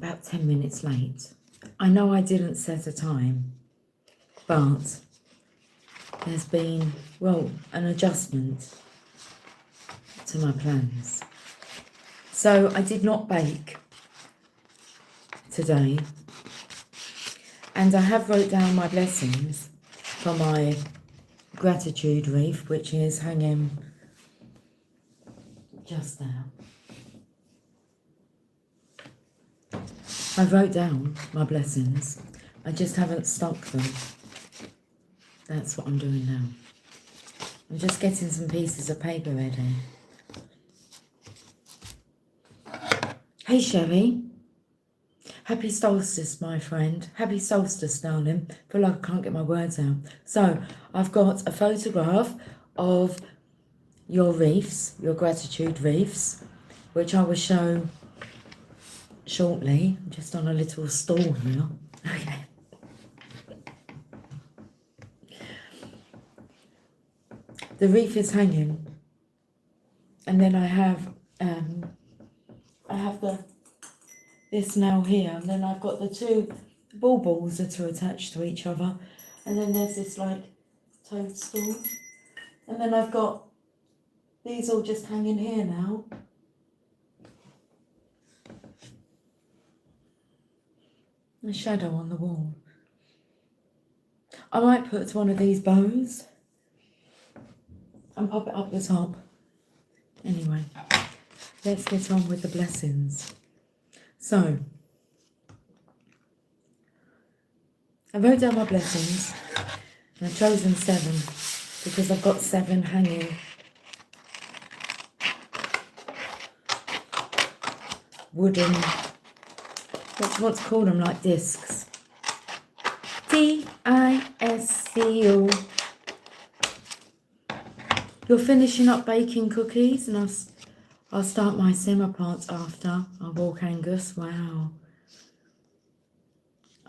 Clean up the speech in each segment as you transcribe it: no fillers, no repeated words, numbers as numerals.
about 10 minutes late. I know I didn't set a time, but there's been, well, an adjustment to my plans. So I did not bake today, and I have wrote down my blessings for my gratitude wreath, which is hanging just there. I wrote down my blessings, I just haven't stuck them. That's what I'm doing now. I'm just getting some pieces of paper ready. Hey Sherry, happy solstice, my friend. Happy solstice, darling. I feel like I can't get my words out. So I've got a photograph of your wreaths, your gratitude wreaths, which I will show shortly. I'm just on a little stall now. Okay. The wreath is hanging, and then I have this now here, and then I've got the two baubles that are attached to each other, and then there's this like toadstool, and then I've got these all just hanging here now. The shadow on the wall. I might put one of these bows and pop it up the top. Anyway, let's get on with the blessings. So, I wrote down my blessings, and I've chosen 7 because I've got 7 hanging. Wooden, what do you want to call them, like discs? D-I-S-C-O. You're finishing up baking cookies, and I'll start my simmer part after. I'll walk Angus. Wow.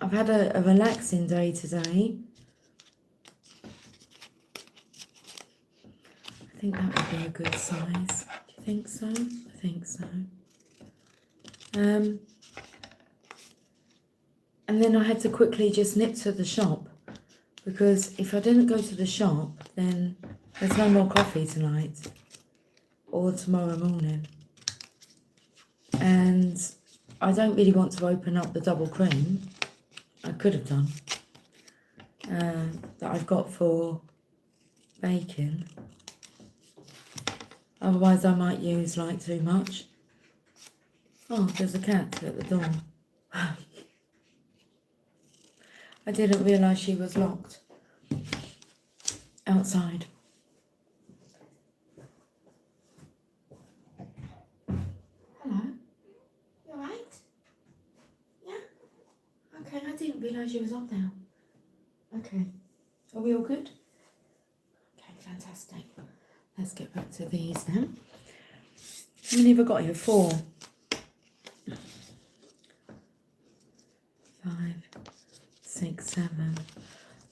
I've had a relaxing day today. I think that would be a good size. Do you think so? I think so. And then I had to quickly just nip to the shop, because if I didn't go to the shop, then there's no more coffee tonight or tomorrow morning. And I don't really want to open up the double cream. I could have done. That I've got for baking. Otherwise I might use like too much. Oh, there's a cat at the door. I didn't realise she was locked outside. Hello? You alright? Yeah? Okay, I didn't realise you was up now. Okay. Are we all good? Okay, fantastic. Let's get back to these then. How many have I got here? 4. 5, 6, 7.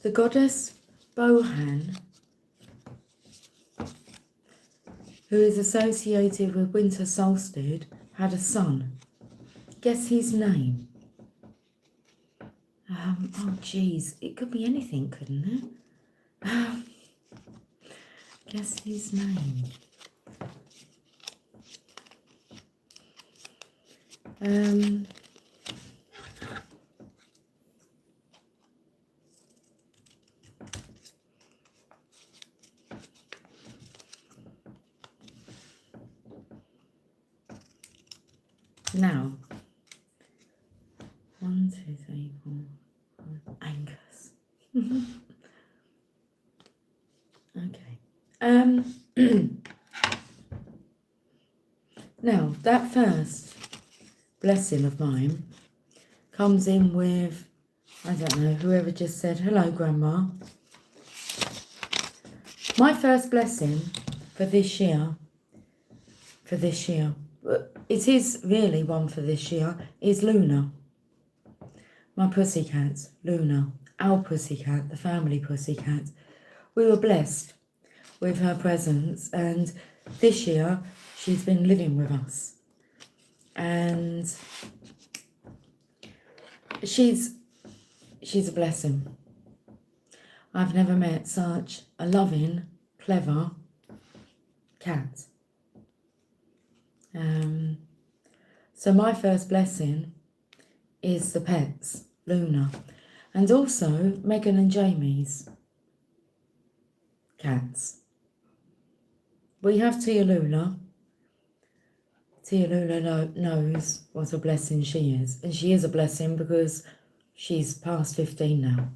The goddess Bohan, who is associated with winter solstice, had a son. Guess his name. Oh geez, it could be anything, couldn't it? Guess his name. Now, 1, 2, 3, 4, 5. Angus. Okay. Now, that first blessing of mine comes in with, I don't know, whoever just said, hello, Grandma. My first blessing for this year, it is really one for this year, is Luna. My pussycat, Luna, our pussycat, the family pussycat. We were blessed with her presence, and this year she's been living with us. And she's a blessing. I've never met such a loving, clever cat. So my first blessing is the pets, Luna, and also Megan and Jamie's cats. We have Tia Lula. Tia Lula knows what a blessing she is, and she is a blessing because she's past 15 now.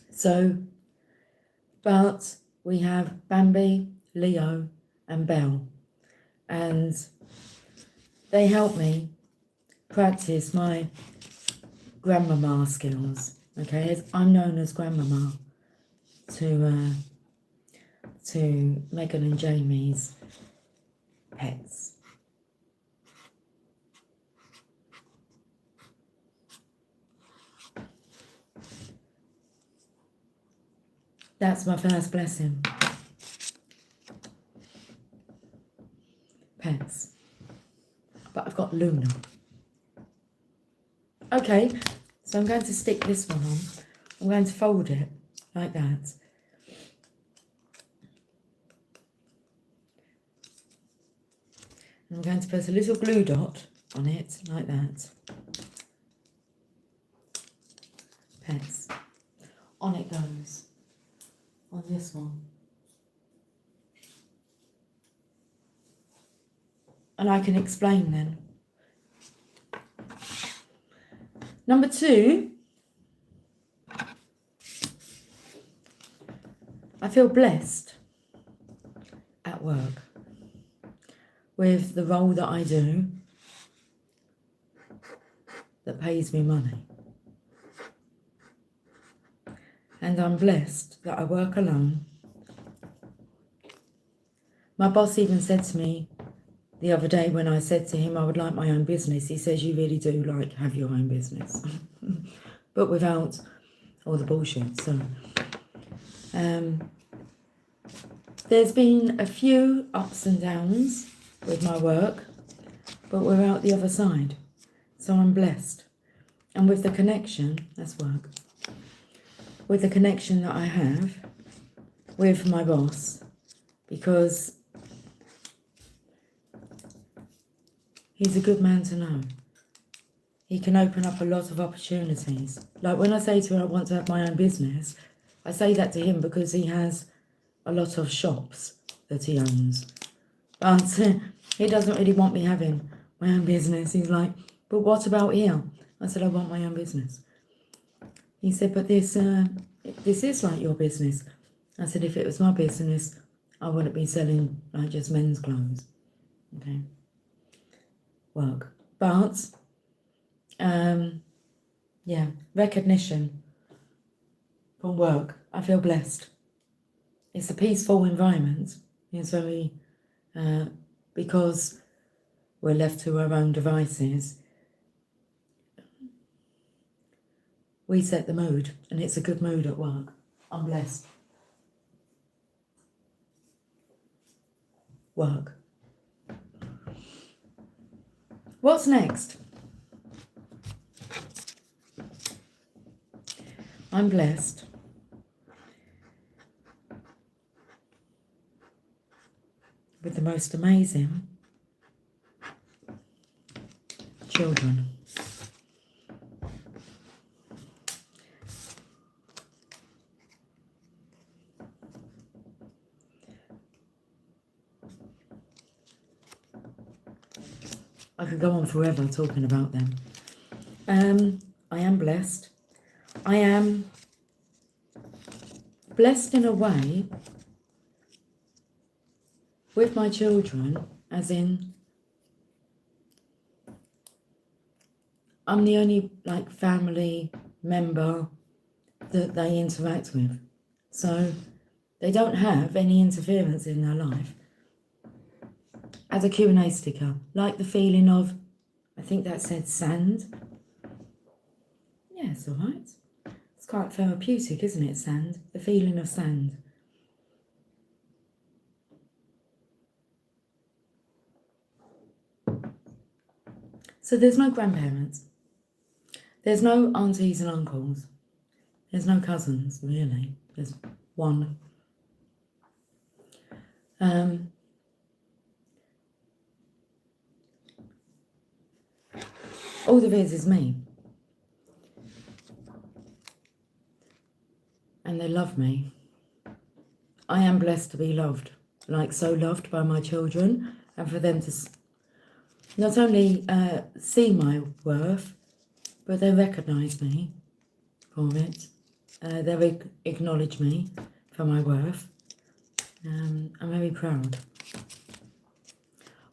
So, but we have Bambi, Leo, and Belle, and they help me practice my grandmama skills. Okay, I'm known as grandmama to Megan and Jamie's pets. That's my first blessing. Pets. But I've got Luna. Okay, so I'm going to stick this one on. I'm going to fold it like that. And I'm going to put a little glue dot on it like that. Pets. On it goes. On this one. And I can explain then. Number 2, I feel blessed at work with the role that I do that pays me money. And I'm blessed that I work alone. My boss even said to me the other day when I said to him I would like my own business, he says, you really do like have your own business. But without all the bullshit. So there's been a few ups and downs with my work, but we're out the other side. So I'm blessed. And with the connection, that's work, with the connection that I have with my boss, because he's a good man to know. He can open up a lot of opportunities. Like when I say to him I want to have my own business, I say that to him because he has a lot of shops that he owns. But he doesn't really want me having my own business. He's like, but what about here? I said, I want my own business. He said, but this is like your business. I said, if it was my business, I wouldn't be selling like just men's clothes. Okay. Work. But, yeah, recognition from work. I feel blessed. It's a peaceful environment. It's very, because we're left to our own devices, we set the mood, and it's a good mood at work. I'm blessed. Work. What's next? I'm blessed with the most amazing children. I could go on forever talking about them. I am blessed. I am blessed in a way with my children, as in I'm the only family member that they interact with. So they don't have any interference in their life. As a Q&A sticker, like the feeling of, I think that said sand. Yeah, it's all right. It's quite therapeutic, isn't it, sand? The feeling of sand. So there's my grandparents. There's no aunties and uncles. There's no cousins, really. There's one. All there is me. And they love me. I am blessed to be loved, like so loved by my children, and for them to not only see my worth, but they recognise me for it. They acknowledge me for my worth. I'm very proud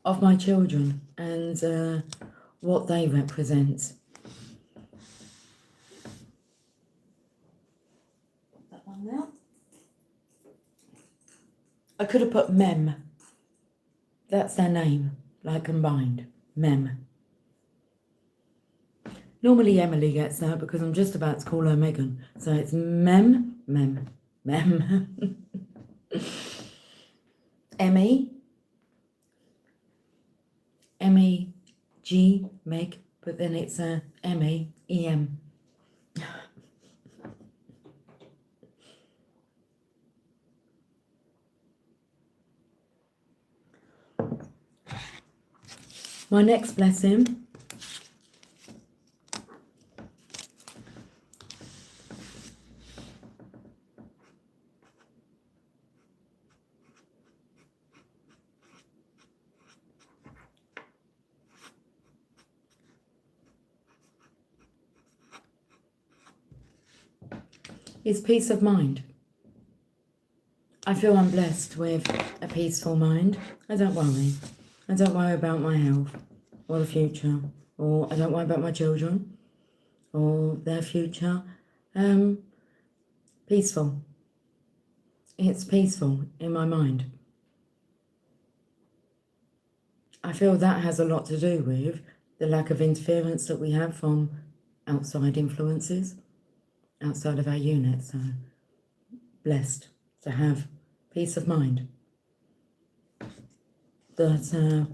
of my children and what they represent. That one there. I could have put Mem. That's their name, like combined. Mem. Normally Emily gets that because I'm just about to call her Megan. So it's Mem. Emmy. M-E-G, Meg, but then it's M-A-E-M. My next blessing is peace of mind. I feel I'm blessed with a peaceful mind. I don't worry. I don't worry about my health or the future, or I don't worry about my children or their future. Peaceful. It's peaceful in my mind. I feel that has a lot to do with the lack of interference that we have from outside influences, outside of our unit. So blessed to have peace of mind. That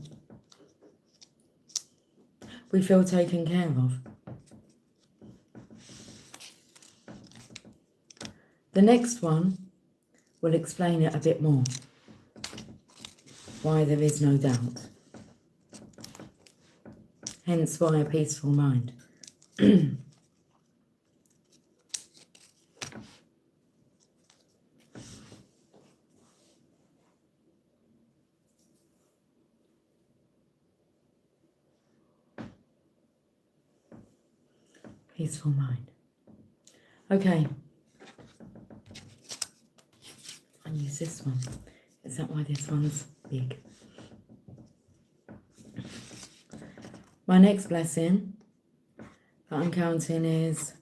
we feel taken care of. The next one will explain it a bit more. Why there is no doubt. Hence why a peaceful mind. Peaceful mind. Okay. I'll use this one. Is that why this one's big? My next blessing that I'm counting is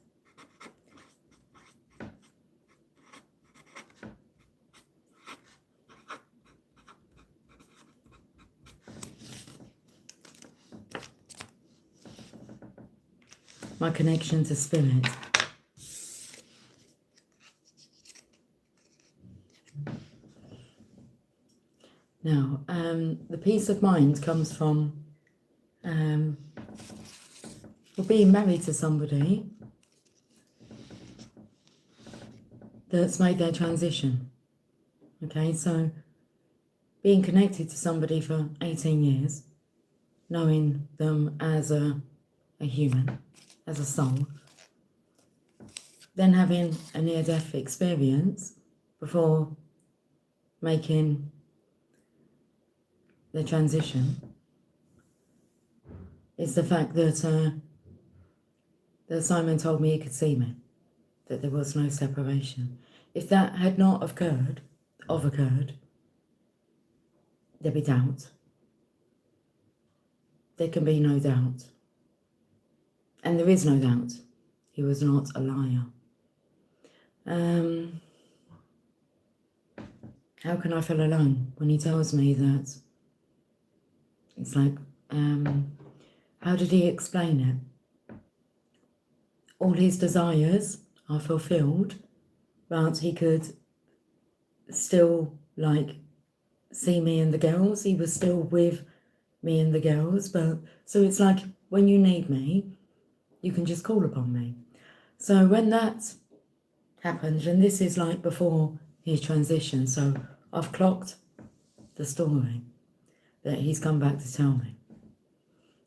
my connection to spirit. Now, the peace of mind comes from being married to somebody that's made their transition. Okay, so being connected to somebody for 18 years, knowing them as a human, as a soul, then having a near-death experience before making the transition, is the fact that that Simon told me he could see me, that there was no separation. If that had not occurred, there'd be doubt. There can be no doubt. And there is no doubt. He was not a liar. How can I feel alone when he tells me that? It's like, how did he explain it? All his desires are fulfilled, but he could still, like, see me and the girls. He was still with me and the girls, but so it's like when you need me, you can just call upon me. So when that happened, and this is like before his transition, so I've clocked the story that he's come back to tell me.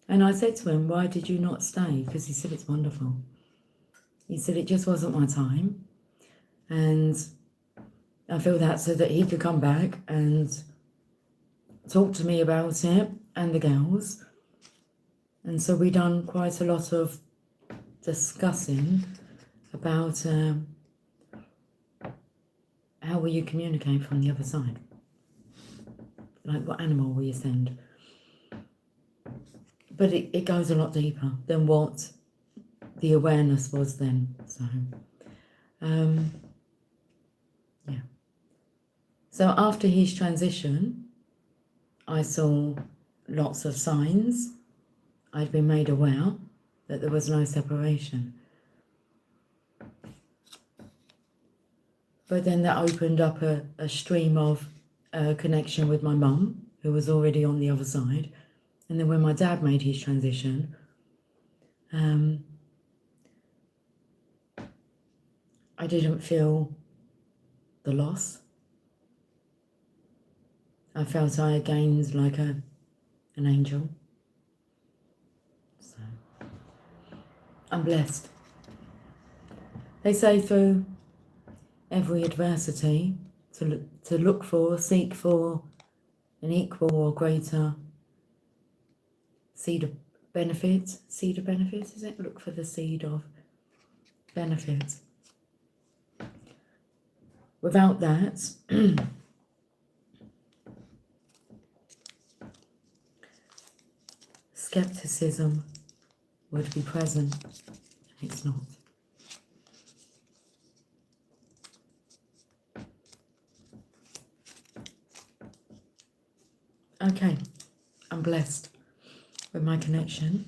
And I said to him, why did you not stay? Because he said, it's wonderful. He said, it just wasn't my time. And I feel that so that he could come back and talk to me about it and the girls. And so we done quite a lot of discussing about how will you communicate from the other side? Like what animal will you send? But it goes a lot deeper than what the awareness was then. So, yeah. So after his transition, I saw lots of signs. I'd been made aware that there was no separation. But then that opened up a stream of connection with my mum, who was already on the other side. And then when my dad made his transition, I didn't feel the loss. I felt I gained like an angel. So I'm blessed. They say through every adversity to look for, seek for an equal or greater seed of benefit. Seed of benefit, is it? Look for the seed of benefit. Without that, skepticism would be present. It's not. Okay, I'm blessed with my connection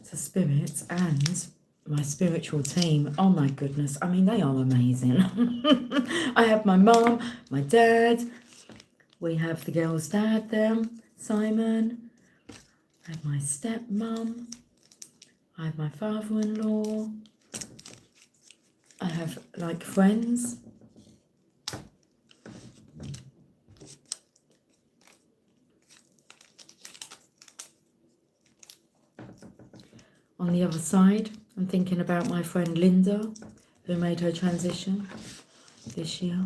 to spirits and my spiritual team. Oh my goodness, I mean, they are amazing. I have my mum, my dad, we have the girl's dad there, Simon, I have my stepmom, I have my father-in-law, I have like friends. On the other side, I'm thinking about my friend Linda, who made her transition this year.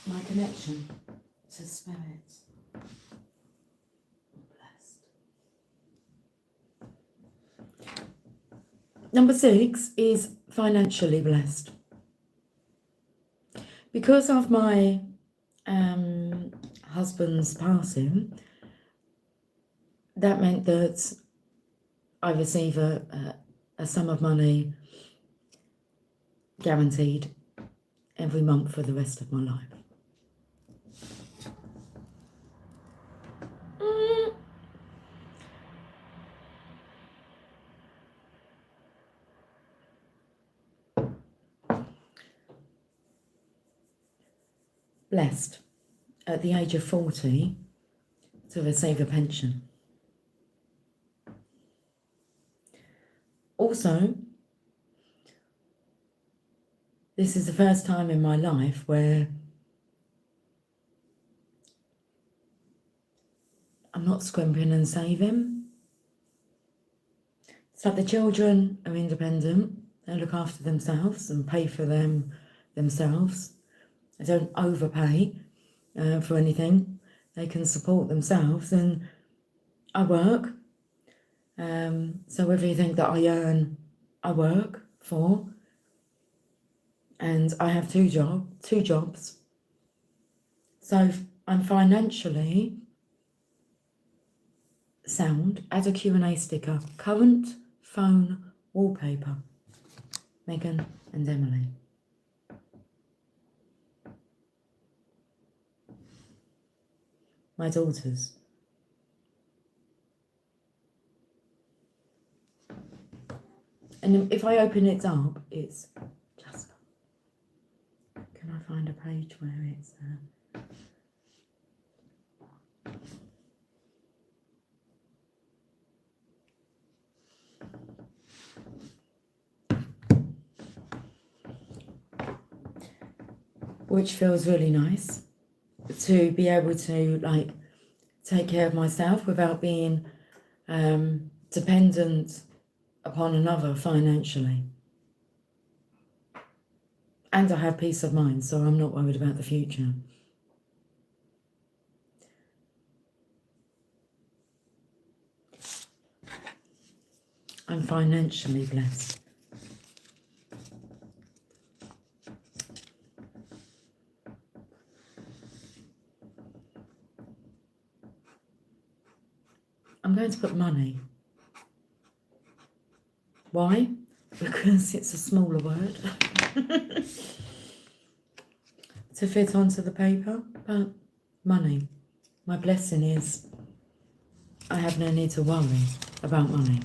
My connection to spirits. I'm blessed. Number 6 is financially blessed. Because of my husband's passing, that meant that I receive a sum of money guaranteed every month for the rest of my life. Blessed at the age of 40 to receive a pension. Also, this is the first time in my life where I'm not scrimping and saving. It's like the children are independent, they look after themselves and pay for themselves. They don't overpay for anything. They can support themselves, and I work. So everything that I earn, I work for. And I have two jobs. So I'm financially sound. Add a Q&A sticker. Current phone wallpaper. Megan and Emily. My daughters. And if I open it up, it's just... Can I find a page where it's... which feels really nice to be able to like take care of myself without being dependent upon another financially. And I have peace of mind, so I'm not worried about the future. I'm financially blessed. I'm going to put money. Why? Because it's a smaller word to fit onto the paper, but money. My blessing is I have no need to worry about money.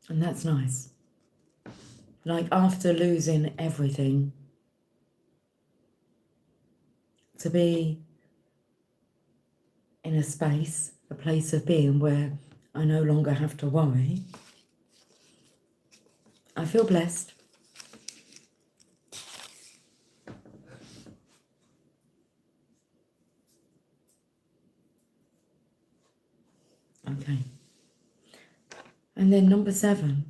And that's nice. Like after losing everything, to be in a space, a place of being where I no longer have to worry, I feel blessed. Okay. And then number 7,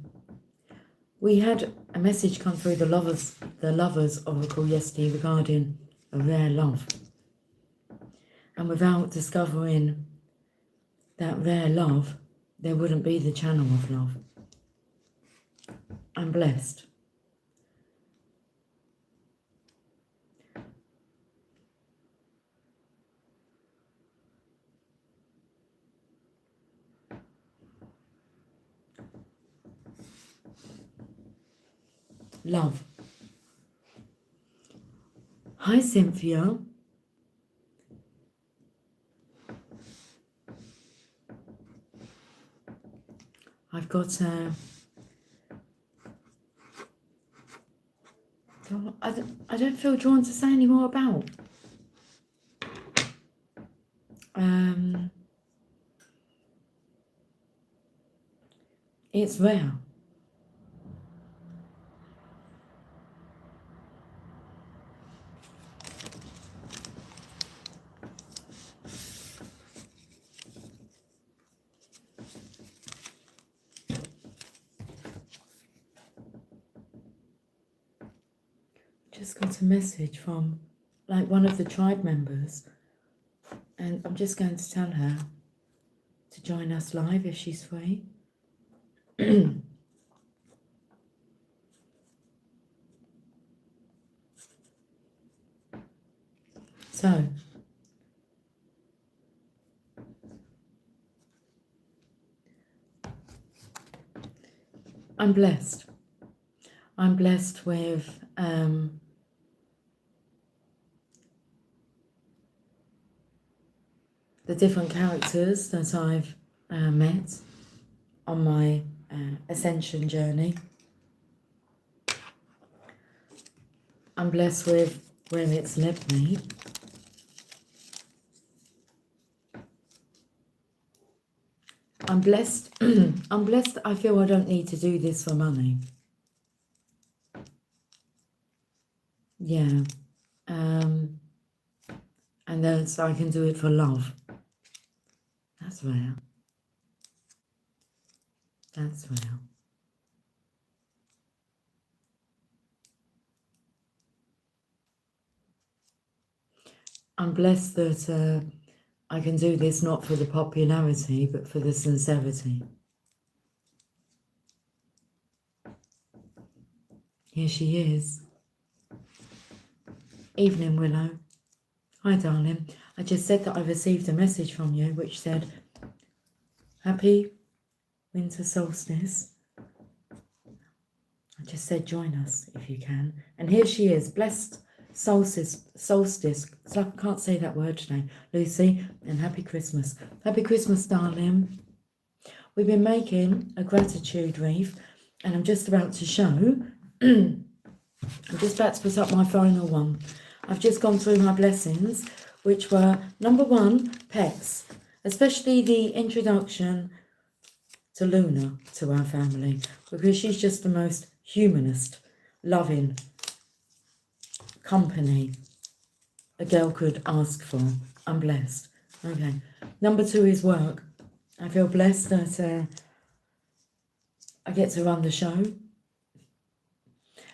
we had a message come through the lovers oracle yesterday regarding a rare love. And without discovering that rare love, there wouldn't be the channel of love. I'm blessed. Love. Hi, Cynthia. I've got I don't feel drawn to say any more about. It's rare. Just got a message from like one of the tribe members, and I'm just going to tell her to join us live if she's free. So, I'm blessed. I'm blessed with the different characters that I've met on my Ascension journey. I'm blessed with where it's led me. I'm blessed. I'm blessed. I feel I don't need to do this for money. Yeah. And then so I can do it for love. That's rare. That's rare. I'm blessed that I can do this not for the popularity, but for the sincerity. Here she is. Evening, Willow. Hi, darling. I just said that I received a message from you which said, Happy winter solstice. I just said, join us if you can. And here she is, blessed solstice. I can't say that word today, Lucy. And happy Christmas. Happy Christmas, darling. We've been making a gratitude wreath, and I'm just about to show I'm just about to put up my final one. I've just gone through my blessings, which were number 1, pets, especially the introduction to Luna to our family, because she's just the most humanist, loving company a girl could ask for. I'm blessed. Okay. Number 2 is work. I feel blessed that I get to run the show,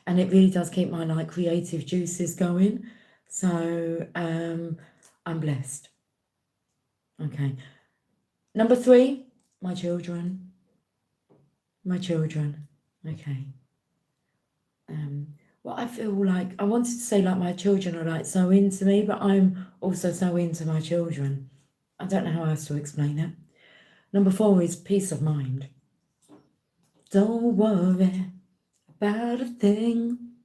and it really does keep my creative juices going. So I'm blessed. Okay. Number 3, my children. My children. Okay. Well, I feel like I wanted to say my children are so into me, but I'm also so into my children. I don't know how else to explain it. Number 4 is peace of mind. Don't worry about a thing,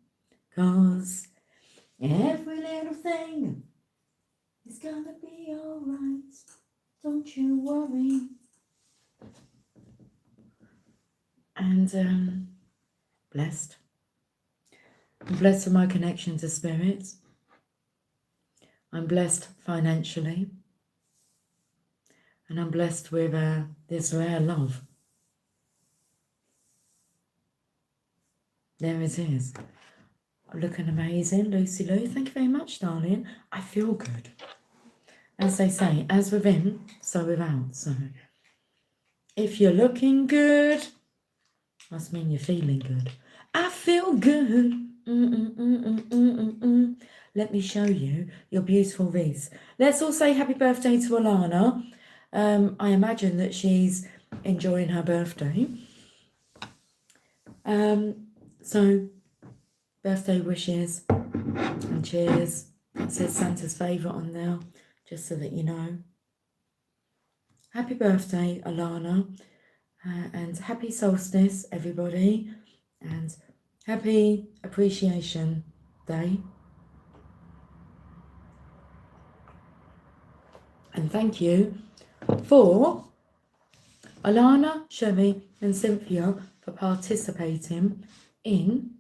'cause every little thing is gonna be alright. Don't you worry. And blessed. I'm blessed with my connection to spirit. I'm blessed financially. And I'm blessed with this rare love. There it is. Looking amazing, Lucy Lou. Thank you very much, darling. I feel good. As they say, as within, so without. So if you're looking good, must mean you're feeling good. I feel good. Let me show you your beautiful wreath. Let's all say happy birthday to Alana. I imagine that she's enjoying her birthday. So, birthday wishes and cheers. It says Santa's favourite on there, just so that you know. Happy birthday, Alana, and happy solstice, everybody, and happy Appreciation Day. And thank you for Alana, Chevy, and Cynthia for participating in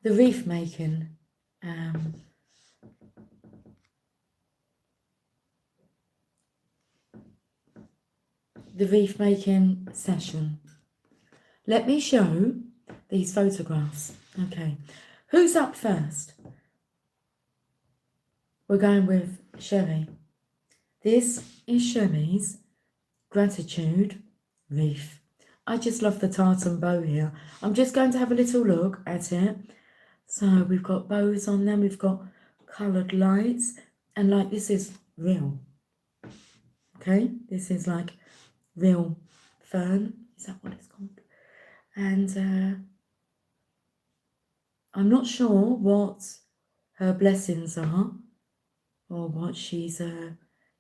the wreath making. The wreath making session. Let me show these photographs. Okay, who's up first? We're going with Sherry. This is Sherry's gratitude wreath. I just love the tartan bow here. I'm just going to have a little look at it. So we've got bows on them, we've got coloured lights, and this is real. Okay, this is real fern. Is that what it's called? And I'm not sure what her blessings are, or what she's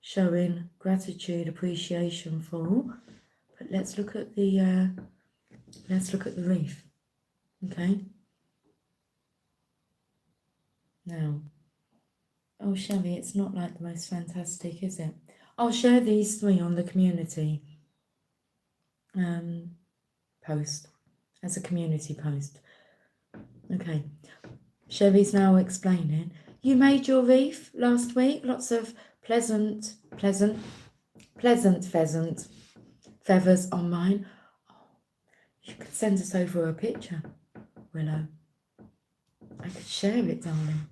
showing gratitude, appreciation for. But let's look at the wreath. Okay. Now, oh Chevy, it's not the most fantastic, is it? I'll share these 3 on the community post, as a community post. Okay, Chevy's now explaining. You made your wreath last week. Lots of pleasant pheasant feathers on mine. Oh, you could send us over a picture, Willow. I could share it, darling.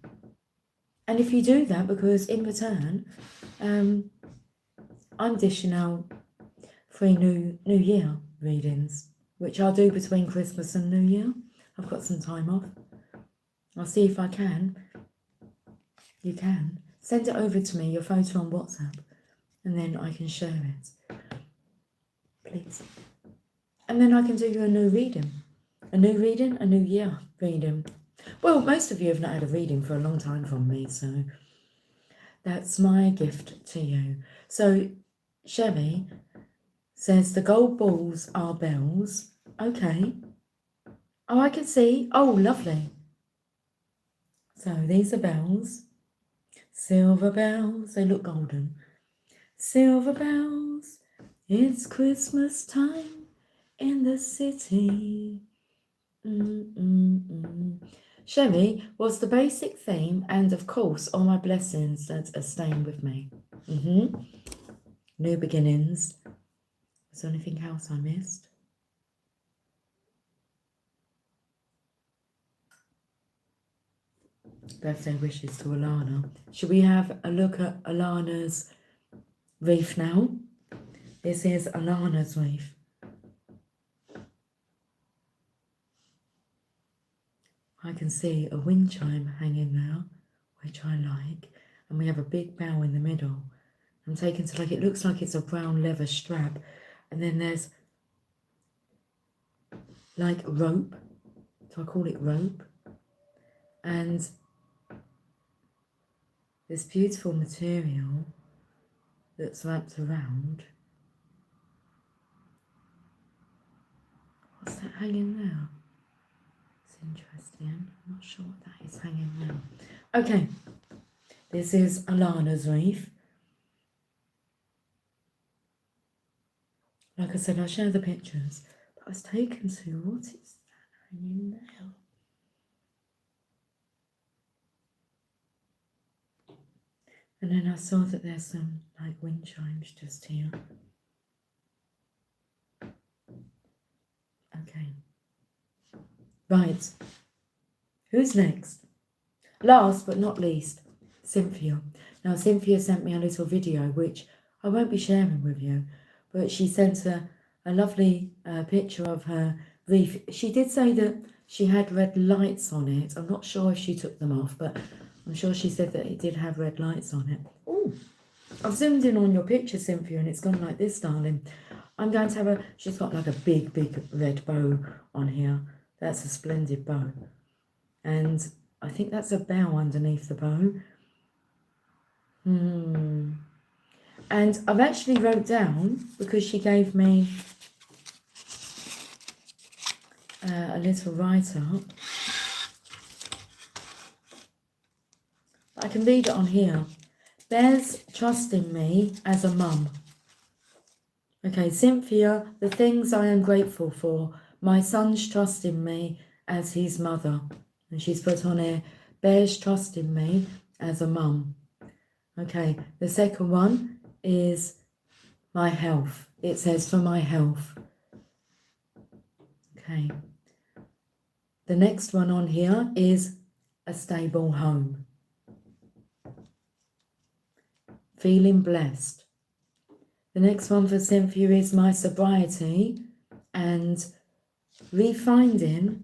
And if you do that, because in return, I'm dishing out 3 New Year readings, which I'll do between Christmas and New Year. I've got some time off. I'll see if I can. You can. Send it over to me, your photo on WhatsApp, and then I can share it. Please. And then I can do you a new reading. A new reading, a New Year reading. Well, most of you have not had a reading for a long time from me, so that's my gift to you. So, Chevy says the gold balls are bells. Okay. Oh, I can see. Oh, lovely. So these are bells. Silver bells. They look golden. Silver bells. It's Christmas time in the city. Sherry was the basic theme, and of course, all my blessings that are staying with me. New beginnings. Was there anything else I missed? Birthday wishes to Alana. Should we have a look at Alana's wreath now? This is Alana's wreath. I can see a wind chime hanging there, which I like, and we have a big bow in the middle. I'm taken to like, it looks like it's a brown leather strap, and then there's like rope. Do I call it rope? And this beautiful material that's wrapped around. What's that hanging there? It's interesting. I'm not sure what that is hanging there. Okay, this is Alana's wreath. Like I said, I'll share the pictures, but I was taken to, what is that hanging there? And then I saw that there's some like wind chimes just here. Okay. Right. Who's next? Last but not least, Cynthia. Now, Cynthia sent me a little video, which I won't be sharing with you, but she sent a lovely picture of her wreath. She did say that she had red lights on it. I'm not sure if she took them off, but I'm sure she said that it did have red lights on it. Oh, I've zoomed in on your picture, Cynthia, and it's gone like this, darling. I'm going to have she's got like a big red bow on here. That's a splendid bow. And I think that's a bow underneath the bow. And I've actually wrote down, because she gave me a little write-up. I can read it on here. Bears trust in me as a mum. Okay, Cynthia, the things I am grateful for. My son's trust in me as his mother. And she's put on here, Bears trust in me as a mum. Okay, the second one is my health. It says for my health. Okay. The next one on here is a stable home. Feeling blessed. The next one for Cynthia is my sobriety and refinding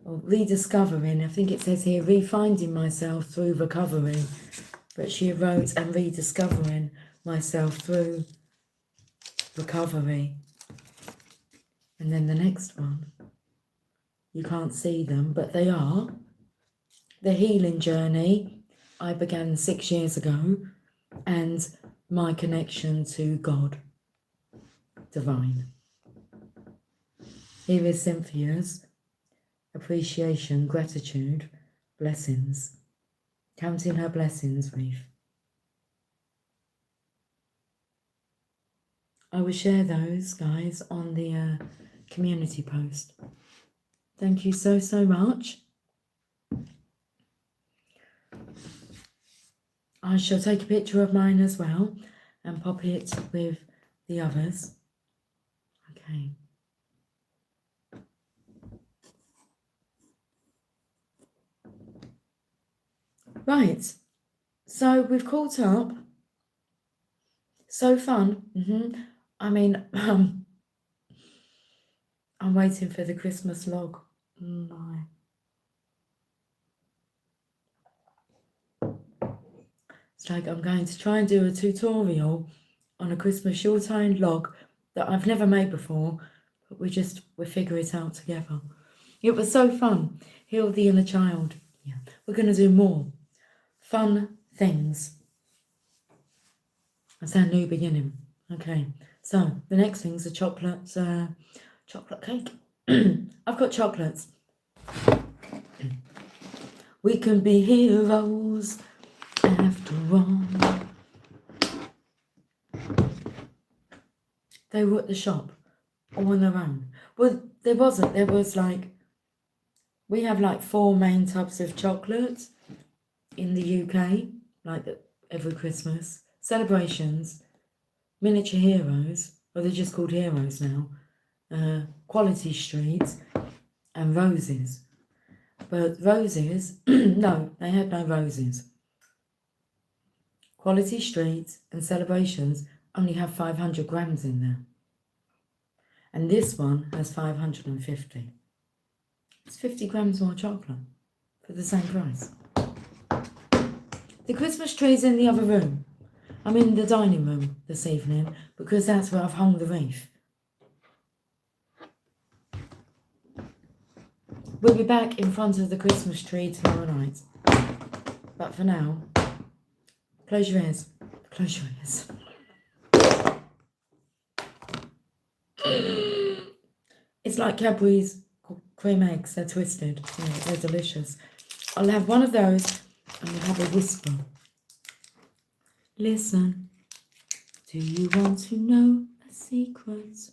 or rediscovering. I think it says here, refinding myself through recovery. But she wrote, and rediscovering myself through recovery. And then the next one, you can't see them, but they are the healing journey I began 6 years ago, and my connection to God, divine. Here is Cynthia's appreciation, gratitude, blessings. Counting her blessings, wreath. I will share those, guys, on the community post. Thank you so, so much. I shall take a picture of mine as well and pop it with the others. Okay. Right. So we've caught up. So fun. I mean, I'm waiting for the Christmas log. My. It's like I'm going to try and do a tutorial on a Christmas shorthand log that I've never made before, but we'll figure it out together. It was so fun. Heal the inner child. Yeah, we're going to do more fun things. That's our new beginning. Okay, so the next thing's a chocolate cake. I've got chocolates. We can be heroes after all. They were at the shop all on their own. Well, there wasn't. There was like We have like 4 main types of chocolate in the UK, every Christmas. Celebrations, miniature heroes, or they're just called heroes now, quality streets, and roses. But roses, no, they had no roses. Quality streets and celebrations only have 500 grams in there. And this one has 550. It's 50 grams more chocolate for the same price. The Christmas tree's in the other room. I'm in the dining room this evening because that's where I've hung the wreath. We'll be back in front of the Christmas tree tomorrow night. But for now, close your ears. Close your ears. It's like Cadbury's cream eggs. They're twisted. Yeah, they're delicious. I'll have one of those and we'll have a whisper. Listen, do you want to know a secret?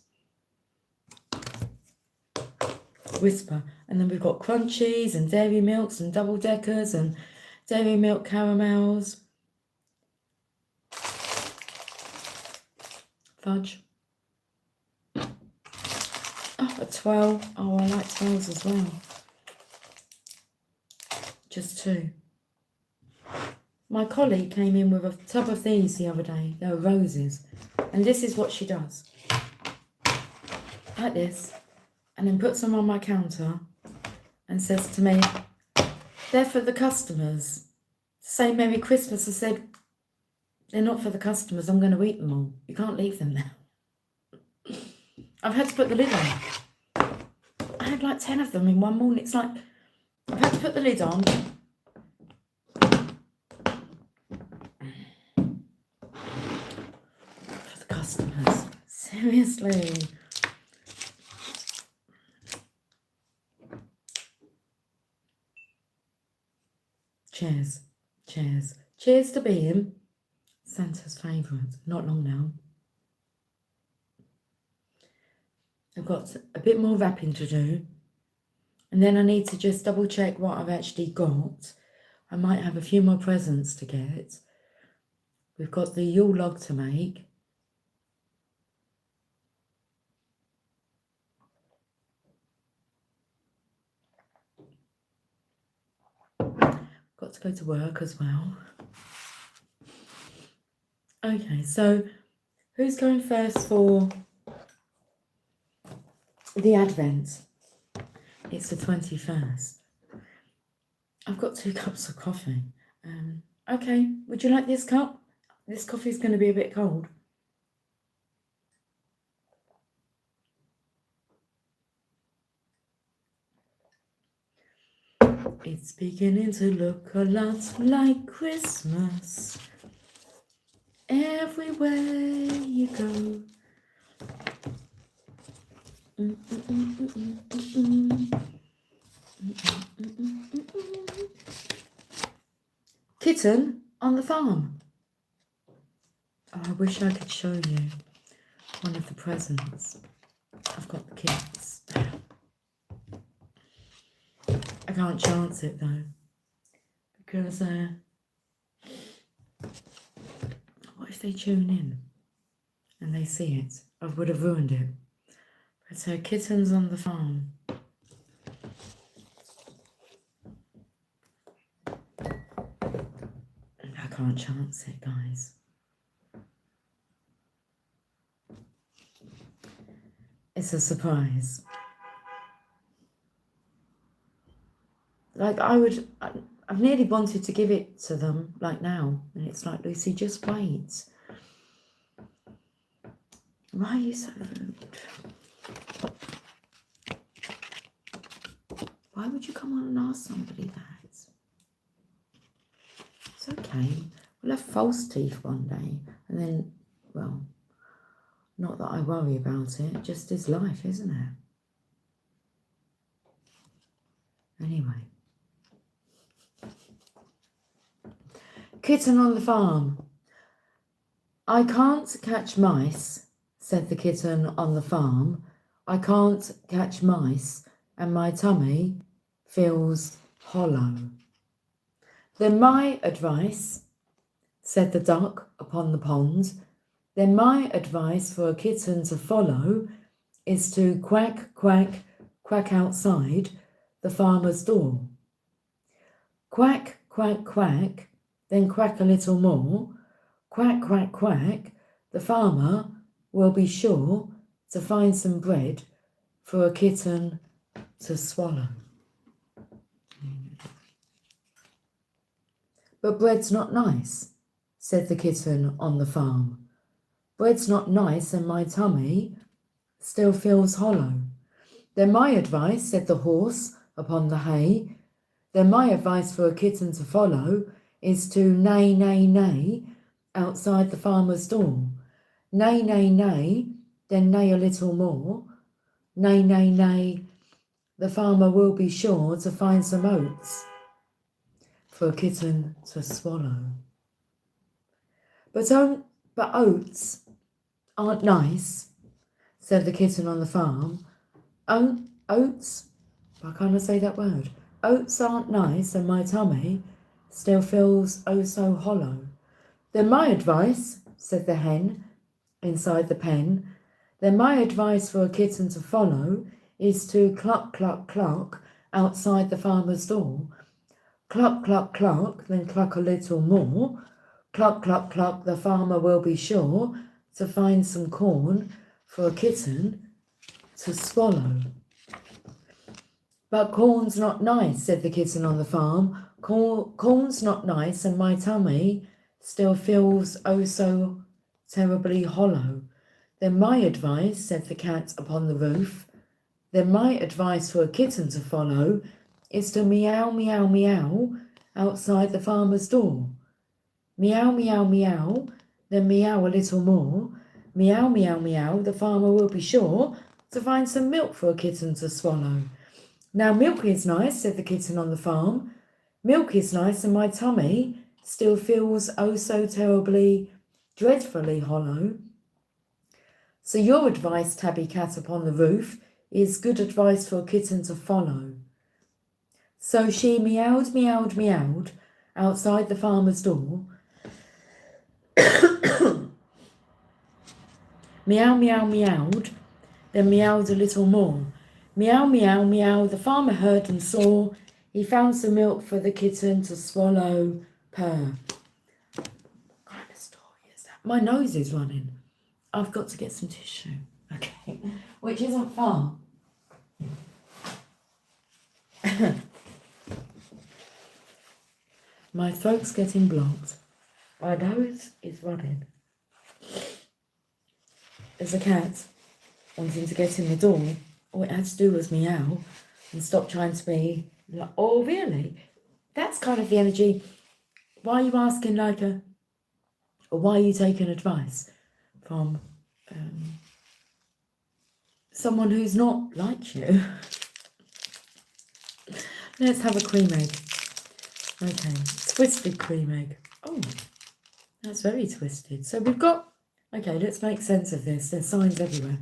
Whisper. And then we've got crunchies and dairy milks and double deckers and dairy milk caramels. Fudge. Oh, a 12. Oh, I like 12s as well. Just 2. My colleague came in with a tub of these the other day. They were roses. And this is what she does. Like this. And then puts them on my counter and says to me, they're for the customers. Say Merry Christmas. I said, they're not for the customers. I'm going to eat them all. You can't leave them there. I've had to put the lid on. I had like 10 of them in one morning. It's like, I've had to put the lid on. For the customers. Seriously. Cheers. Cheers. Cheers to being Santa's favourite. Not long now. I've got a bit more wrapping to do. And then I need to just double check what I've actually got. I might have a few more presents to get. We've got the Yule log to make. Got to go to work as well. Okay, so who's going first for the Advent? It's the 21st. I've got 2 cups of coffee. Okay, would you like this cup? This coffee's going to be a bit cold. It's beginning to look a lot like Christmas everywhere you go. Kitten on the farm. Oh, I wish I could show you one of the presents. I've got the kids. I can't chance it though, because what if they tune in and they see it? I would have ruined it. But so kittens on the farm. I can't chance it, guys. It's a surprise. Like I've nearly wanted to give it to them, like now. And it's like, Lucy, just wait. Why are you so rude? Why would you come on and ask somebody that? It's okay. We'll have false teeth one day. And then, well, not that I worry about it. Just is life, isn't it? Anyway. Kitten on the farm. I can't catch mice, said the kitten on the farm. I can't catch mice, and my tummy feels hollow. Then my advice, said the duck upon the pond, then my advice for a kitten to follow is to quack, quack, quack outside the farmer's door. Quack, quack, quack, then quack a little more. Quack, quack, quack, the farmer will be sure to find some bread for a kitten to swallow. But bread's not nice, said the kitten on the farm. Bread's not nice and my tummy still feels hollow. Then my advice, said the horse upon the hay, then my advice for a kitten to follow is to neigh, neigh, neigh outside the farmer's door. Neigh, neigh, neigh, then neigh a little more. Neigh, neigh, neigh, the farmer will be sure to find some oats for a kitten to swallow. But oats aren't nice, said the kitten on the farm. Oats? Why can't I say that word? Oats aren't nice and my tummy still feels oh so hollow. Then my advice, said the hen inside the pen, then my advice for a kitten to follow is to cluck, cluck, cluck outside the farmer's door. Cluck, cluck, cluck, then cluck a little more. Cluck, cluck, cluck, the farmer will be sure to find some corn for a kitten to swallow. But corn's not nice, said the kitten on the farm. Corn's not nice and my tummy still feels oh so terribly hollow. Then my advice, said the cat upon the roof, then my advice for a kitten to follow is to meow, meow, meow outside the farmer's door. Meow, meow, meow, then meow a little more. Meow, meow, meow, the farmer will be sure to find some milk for a kitten to swallow. Now milk is nice, said the kitten on the farm. Milk is nice and my tummy still feels oh so terribly, dreadfully hollow. So your advice, tabby cat upon the roof, is good advice for a kitten to follow. So she meowed, meowed, meowed outside the farmer's door. Meow, meow, meowed, then meowed a little more. Meow, meow, meow, the farmer heard and saw. He found some milk for the kitten to swallow, purr. What kind of story is that? My nose is running. I've got to get some tissue. Okay, which isn't far. My throat's getting blocked. My nose is running. There's a cat wanting to get in the door. All it had to do was meow and stop trying to be like, oh, really? That's kind of the energy. Why are you asking or why are you taking advice from someone who's not like you? Let's have a cream egg. Okay, twisted cream egg. Oh, that's very twisted. So we've got, okay, let's make sense of this. There's signs everywhere.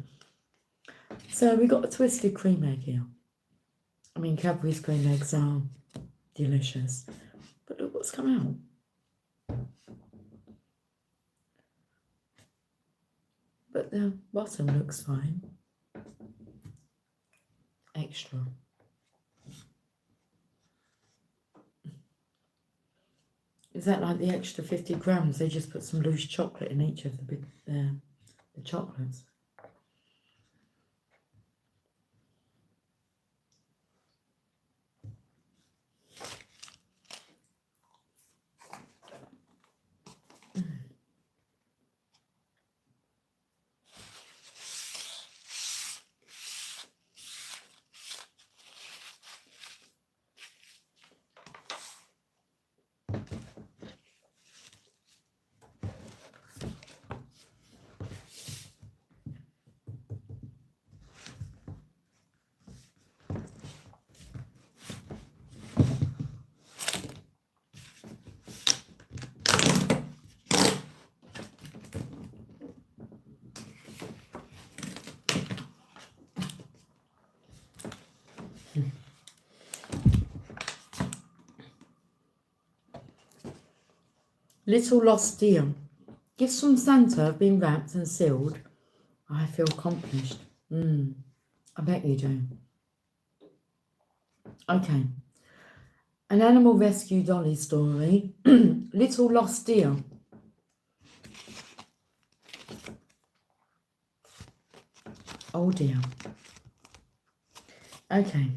So we've got a twisted cream egg here. I mean, Cadbury's cream eggs are delicious. But look what's come out. But the bottom looks fine. Extra. Is that like the extra 50 grams? They just put some loose chocolate in each of the chocolates. Little lost deer. Gifts from Santa have been wrapped and sealed. I feel accomplished. I bet you do. Okay. An animal rescue dolly story. Little lost deer. Oh dear. Okay.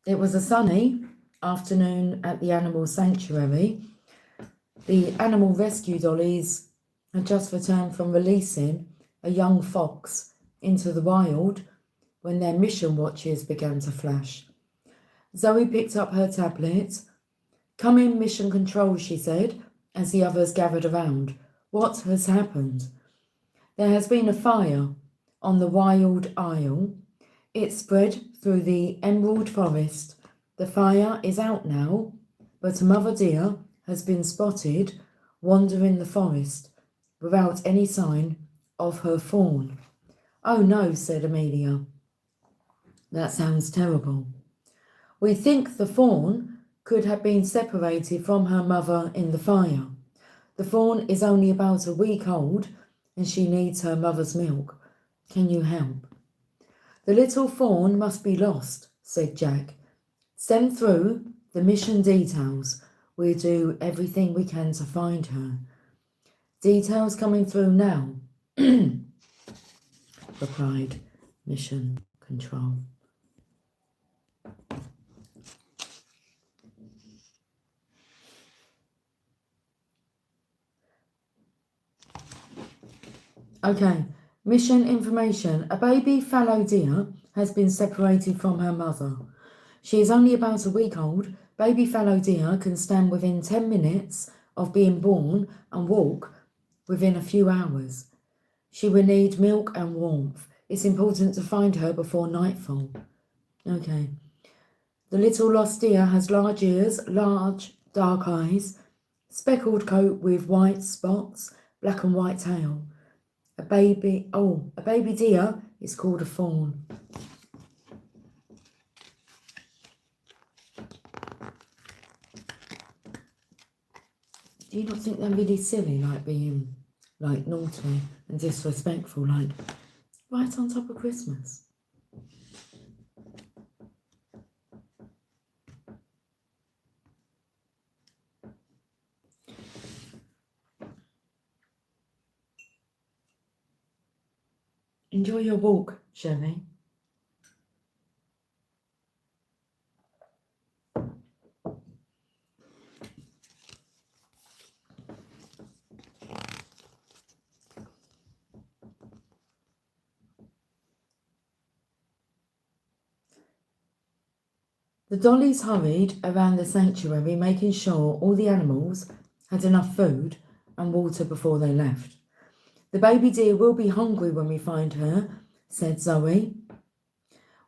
It was a sunny afternoon at the animal sanctuary. The animal rescue dollies had just returned from releasing a young fox into the wild when their mission watches began to flash. Zoe picked up her tablet. "Come in, mission control," she said, as the others gathered around. "What has happened?" "There has been a fire on the Wild Isle. It spread through the Emerald Forest. The fire is out now, but a mother deer has been spotted wandering the forest without any sign of her fawn." "Oh no," said Amelia. "That sounds terrible." "We think the fawn could have been separated from her mother in the fire. The fawn is only about a week old and she needs her mother's milk. Can you help?" "The little fawn must be lost," said Jack. "Send through the mission details. We'll do everything we can to find her." "Details coming through now," replied Mission Control. Okay, mission information. A baby fallow deer has been separated from her mother. She is only about a week old. Baby fallow deer can stand within 10 minutes of being born and walk within a few hours. She will need milk and warmth. It's important to find her before nightfall. Okay. The little lost deer has large ears, large dark eyes, speckled coat with white spots, black and white tail. A baby deer is called a fawn. Do you not think they're really silly, like being like naughty and disrespectful, like right on top of Christmas? Enjoy your walk, Sherry. The dollies hurried around the sanctuary, making sure all the animals had enough food and water before they left. "The baby deer will be hungry when we find her," said Zoe.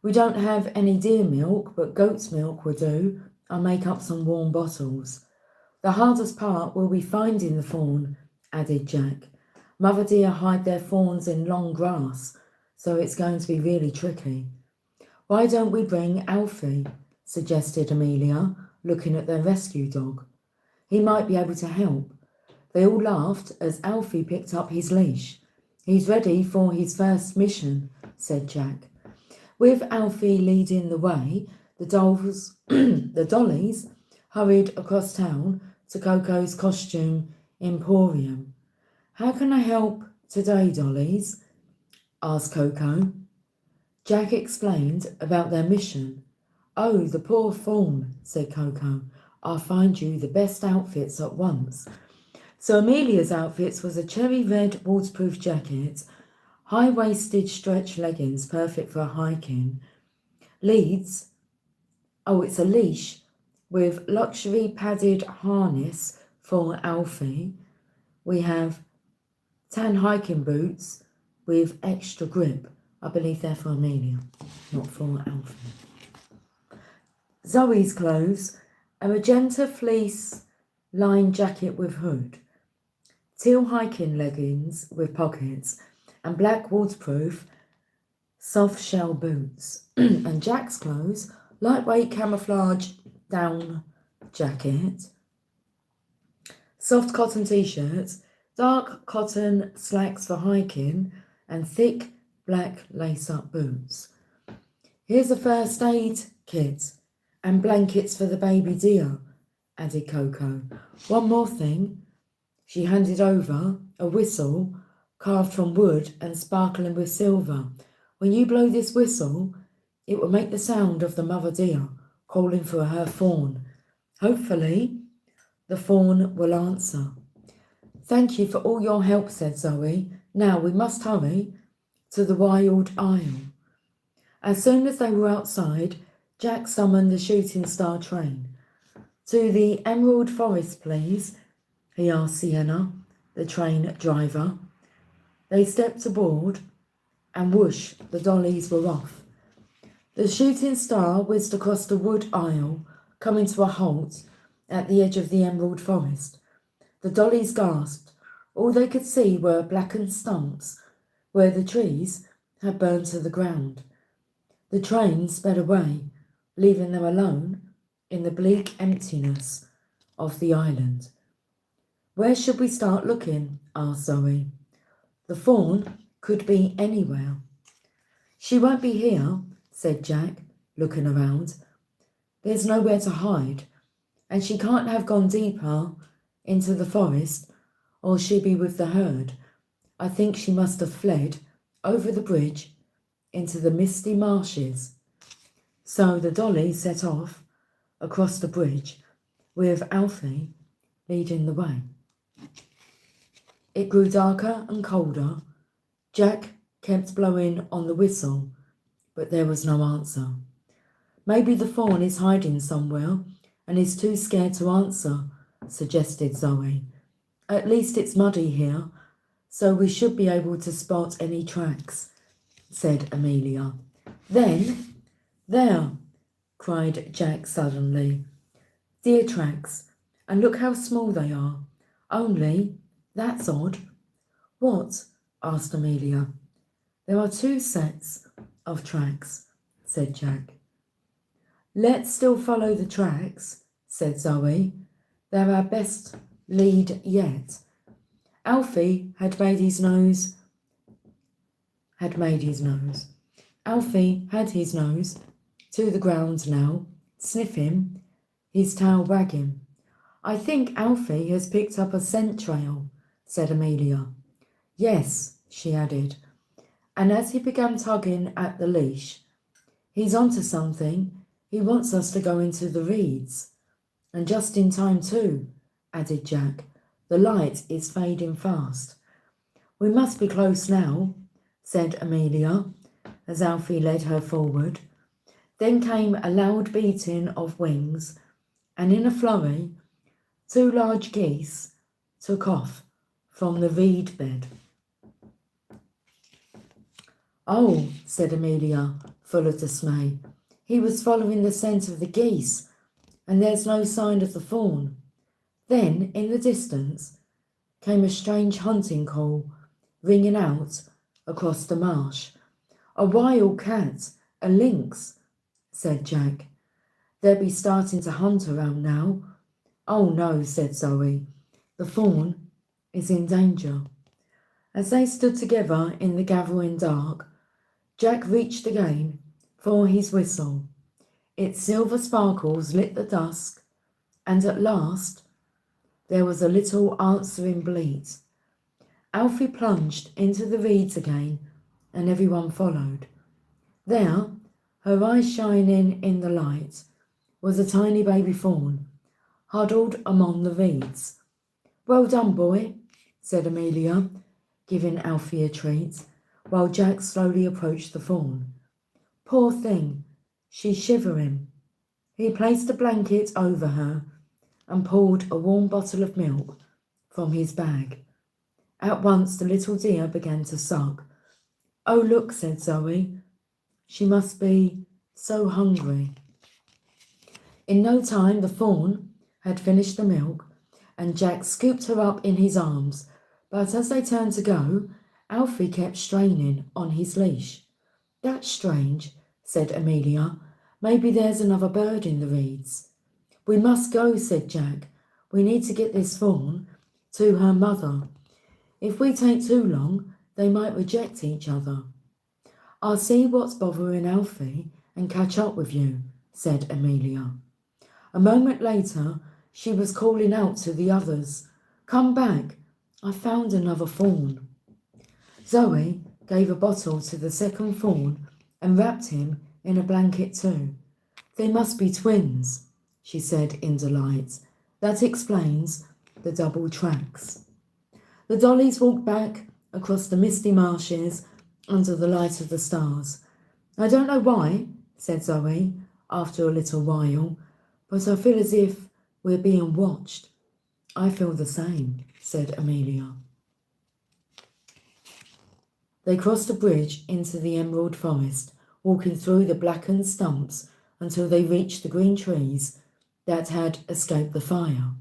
"We don't have any deer milk, but goat's milk will do. I'll make up some warm bottles." "The hardest part will be finding the fawn," added Jack. "Mother deer hide their fawns in long grass, so it's going to be really tricky." "Why don't we bring Alfie?" suggested Amelia, looking at their rescue dog. "He might be able to help." They all laughed as Alfie picked up his leash. "He's ready for his first mission," said Jack. With Alfie leading the way, the dollies hurried across town to Coco's costume emporium. "How can I help today, dollies?" asked Coco. Jack explained about their mission. "Oh, the poor fawn," said Coco. "I'll find you the best outfits at once." So Amelia's outfits was a cherry red waterproof jacket, high-waisted stretch leggings perfect for hiking, it's a leash with luxury padded harness for Alfie. We have tan hiking boots with extra grip. I believe they're for Amelia, not for Alfie. Zoe's clothes, a magenta fleece lined jacket with hood, teal hiking leggings with pockets, and black waterproof soft shell boots. And Jack's clothes, lightweight camouflage down jacket, soft cotton t-shirts, dark cotton slacks for hiking, and thick black lace-up boots. Here's a first aid kit and blankets for the baby deer, added Coco. One more thing. She handed over a whistle carved from wood and sparkling with silver. When you blow this whistle, it will make the sound of the mother deer calling for her fawn. Hopefully, the fawn will answer. Thank you for all your help, said Zoe. Now we must hurry to the wild isle. As soon as they were outside, Jack summoned the shooting star train. To the Emerald Forest, please, he asked Sienna, the train driver. They stepped aboard, and whoosh, the dollies were off. The shooting star whizzed across the wood aisle, coming to a halt at the edge of the Emerald Forest. The dollies gasped. All they could see were blackened stumps where the trees had burned to the ground. The train sped away, leaving them alone in the bleak emptiness of the island. Where should we start looking? Asked Zoe. The fawn could be anywhere. She won't be here, said Jack, looking around. There's nowhere to hide, and she can't have gone deeper into the forest, or she'd be with the herd. I think she must have fled over the bridge into the misty marshes. So the dolly set off across the bridge, with Alfie leading the way. It grew darker and colder. Jack kept blowing on the whistle, but there was no answer. Maybe the fawn is hiding somewhere and is too scared to answer, suggested Zoe. At least it's muddy here, so we should be able to spot any tracks, said Amelia. Then, there, cried Jack suddenly. Deer tracks, and look how small they are. Only, that's odd. What? Asked Amelia. There are 2 sets of tracks, said Jack. Let's still follow the tracks, said Zoe. They're our best lead yet. Alfie had made his nose. Alfie had his nose to the ground now, sniffing, his tail wagging. I think Alfie has picked up a scent trail, said Amelia. Yes, she added, and as he began tugging at the leash, he's onto something. He wants us to go into the reeds. And just in time too, added Jack. The light is fading fast. We must be close now, said Amelia, as Alfie led her forward. Then came a loud beating of wings, and in a flurry, 2 large geese took off from the reed bed. Oh, said Amelia, full of dismay. He was following the scent of the geese, and there's no sign of the fawn. Then, in the distance, came a strange hunting call, ringing out across the marsh. A wild cat, a lynx, said Jack. They'll be starting to hunt around now. Oh no, said Zoe. The fawn is in danger. As they stood together in the gathering dark, Jack reached again for his whistle. Its silver sparkles lit the dusk, and at last there was a little answering bleat. Alfie plunged into the reeds again, and everyone followed. There, her eyes shining in the light, was a tiny baby fawn, huddled among the reeds. Well done, boy, said Amelia, giving Alfie a treat, while Jack slowly approached the fawn. Poor thing, she's shivering. He placed a blanket over her and poured a warm bottle of milk from his bag. At once the little deer began to suck. Oh, look, said Zoe. She must be so hungry. In no time the fawn had finished the milk, and Jack scooped her up in his arms, but as they turned to go, Alfie kept straining on his leash. That's strange, said Amelia. Maybe there's another bird in the reeds. We must go, said Jack. We need to get this fawn to her mother. If we take too long, they might reject each other. I'll see what's bothering Alfie and catch up with you, said Amelia. A moment later, she was calling out to the others. Come back, I found another fawn. Zoe gave a bottle to the second fawn and wrapped him in a blanket too. They must be twins, she said in delight. That explains the double tracks. The dollies walked back across the misty marshes under the light of the stars. I don't know why, said Zoe after a little while, but I feel as if we're being watched. I feel the same, said Amelia. They crossed a bridge into the emerald forest, walking through the blackened stumps until they reached the green trees that had escaped the fire.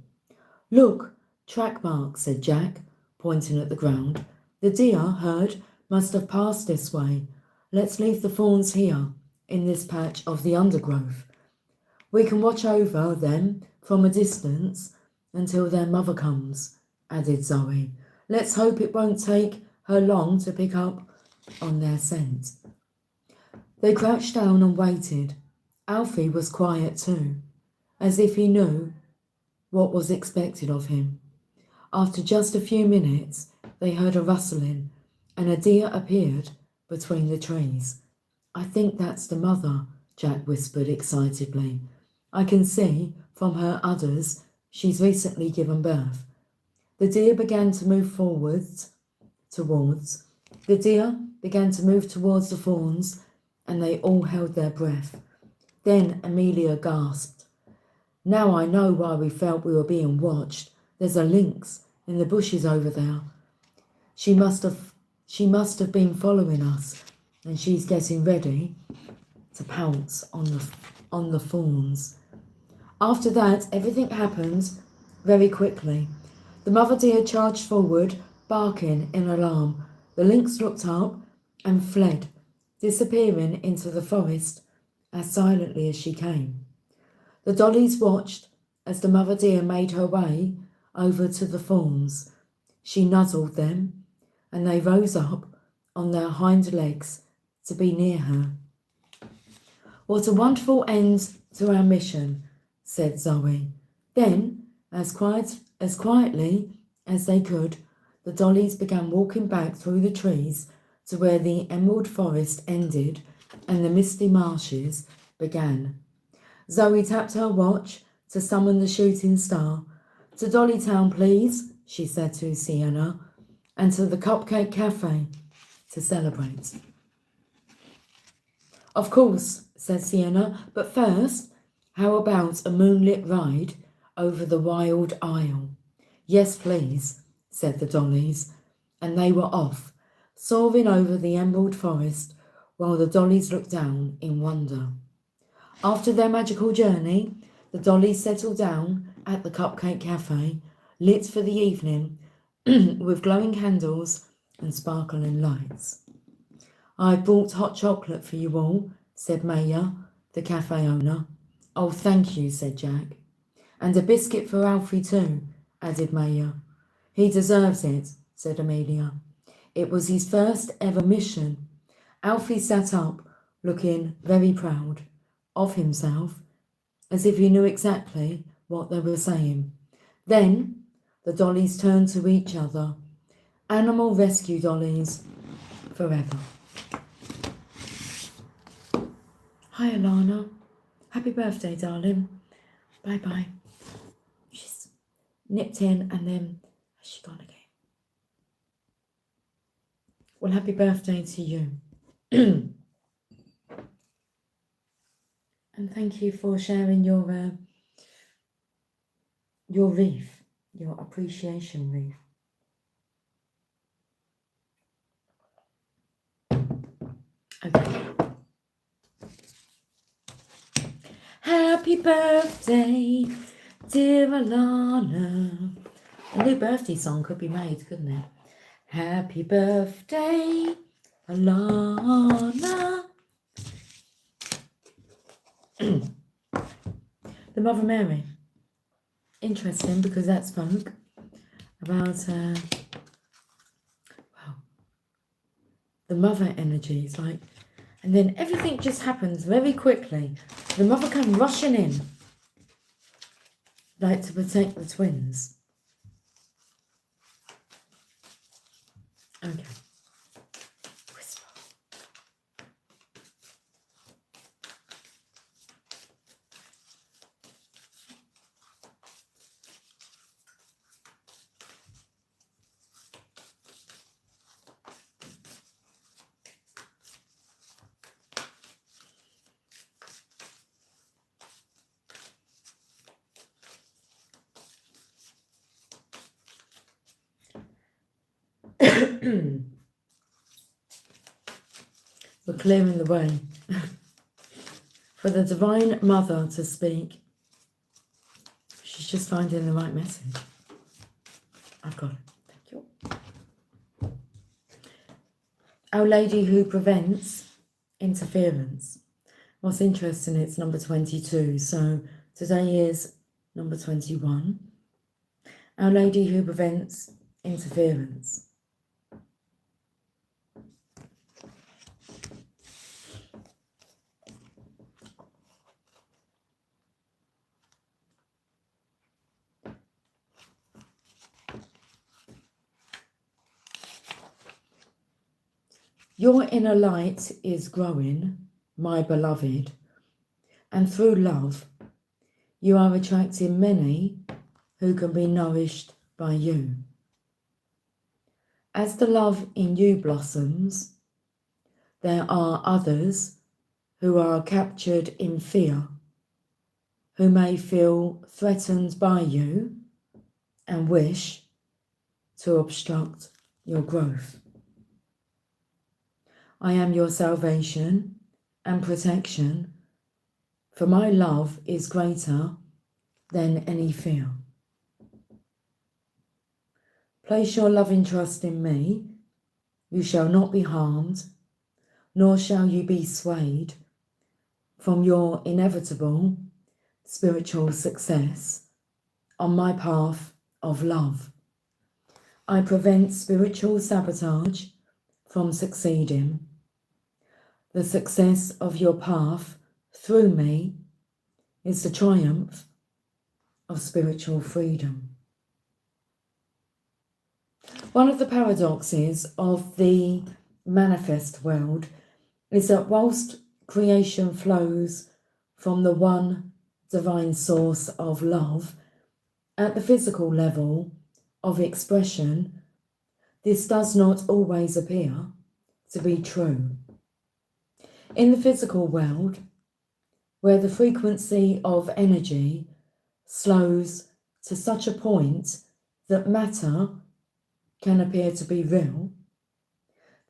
Look, track marks, said Jack, pointing at the ground. The deer herd must have passed this way. Let's leave the fawns here, in this patch of the undergrowth. We can watch over them from a distance until their mother comes, added Zoe. Let's hope it won't take her long to pick up on their scent. They crouched down and waited. Alfie was quiet too, as if he knew what was expected of him. After just a few minutes, they heard a rustling, and a deer appeared between the trees. I think that's the mother, Jack whispered excitedly. I can see from her udders she's recently given birth. The deer began to move towards the fawns, and they all held their breath. Then Amelia gasped. Now I know why we felt we were being watched. There's a lynx in the bushes over there. She must have been following us, and she's getting ready to pounce on the fawns. After that, everything happened very quickly. The mother deer charged forward, barking in alarm. The lynx looked up and fled, disappearing into the forest as silently as she came. The dollies watched as the mother deer made her way over to the fawns. She nuzzled them, and they rose up on their hind legs to be near her. What a wonderful end to our mission, said Zoe. Then, as quietly as they could, the dollies began walking back through the trees to where the emerald forest ended and the misty marshes began. Zoe tapped her watch to summon the shooting star. To Dollytown, please, she said to Sienna, and to the Cupcake Cafe to celebrate. Of course, said Sienna, but first, how about a moonlit ride over the Wild Isle? Yes, please, said the dollies, and they were off, soaring over the emerald forest while the dollies looked down in wonder. After their magical journey, the dollies settled down at the Cupcake Cafe, lit for the evening with glowing candles and sparkling lights. I brought hot chocolate for you all, said Maya, the cafe owner. Oh, thank you, said Jack. And a biscuit for Alfie too, added Maya. He deserves it, said Amelia. It was his first ever mission. Alfie sat up, looking very proud of himself, as if he knew exactly what they were saying. Then the dollies turned to each other. Animal rescue dollies forever. Hi, Alana. Happy birthday, darling. Bye-bye. She's nipped in and then has she gone again? Well, happy birthday to you. And thank you for sharing your wreath, your appreciation wreath. Okay. Happy birthday, dear Alana. A new birthday song could be made, couldn't it? Happy birthday, Alana. The Mother Mary. Interesting because that's folk. about the mother energies, like, and then everything just happens very quickly. The mother came rushing in, like to protect the twins. Okay. Whisper. We're clearing the way for the Divine Mother to speak. She's just finding the right message. I've got it. Thank you. Our Lady who prevents interference. What's interesting, it's number 22. So today is number 21. Our Lady who prevents interference. Your inner light is growing, my beloved, and through love, you are attracting many who can be nourished by you. As the love in you blossoms, there are others who are captured in fear, who may feel threatened by you and wish to obstruct your growth. I am your salvation and protection, for my love is greater than any fear. Place your loving trust in me. You shall not be harmed, nor shall you be swayed from your inevitable spiritual success on my path of love. I prevent spiritual sabotage from succeeding. The success of your path through me is the triumph of spiritual freedom. One of the paradoxes of the manifest world is that whilst creation flows from the one divine source of love, at the physical level of expression, this does not always appear to be true. In the physical world, where the frequency of energy slows to such a point that matter can appear to be real,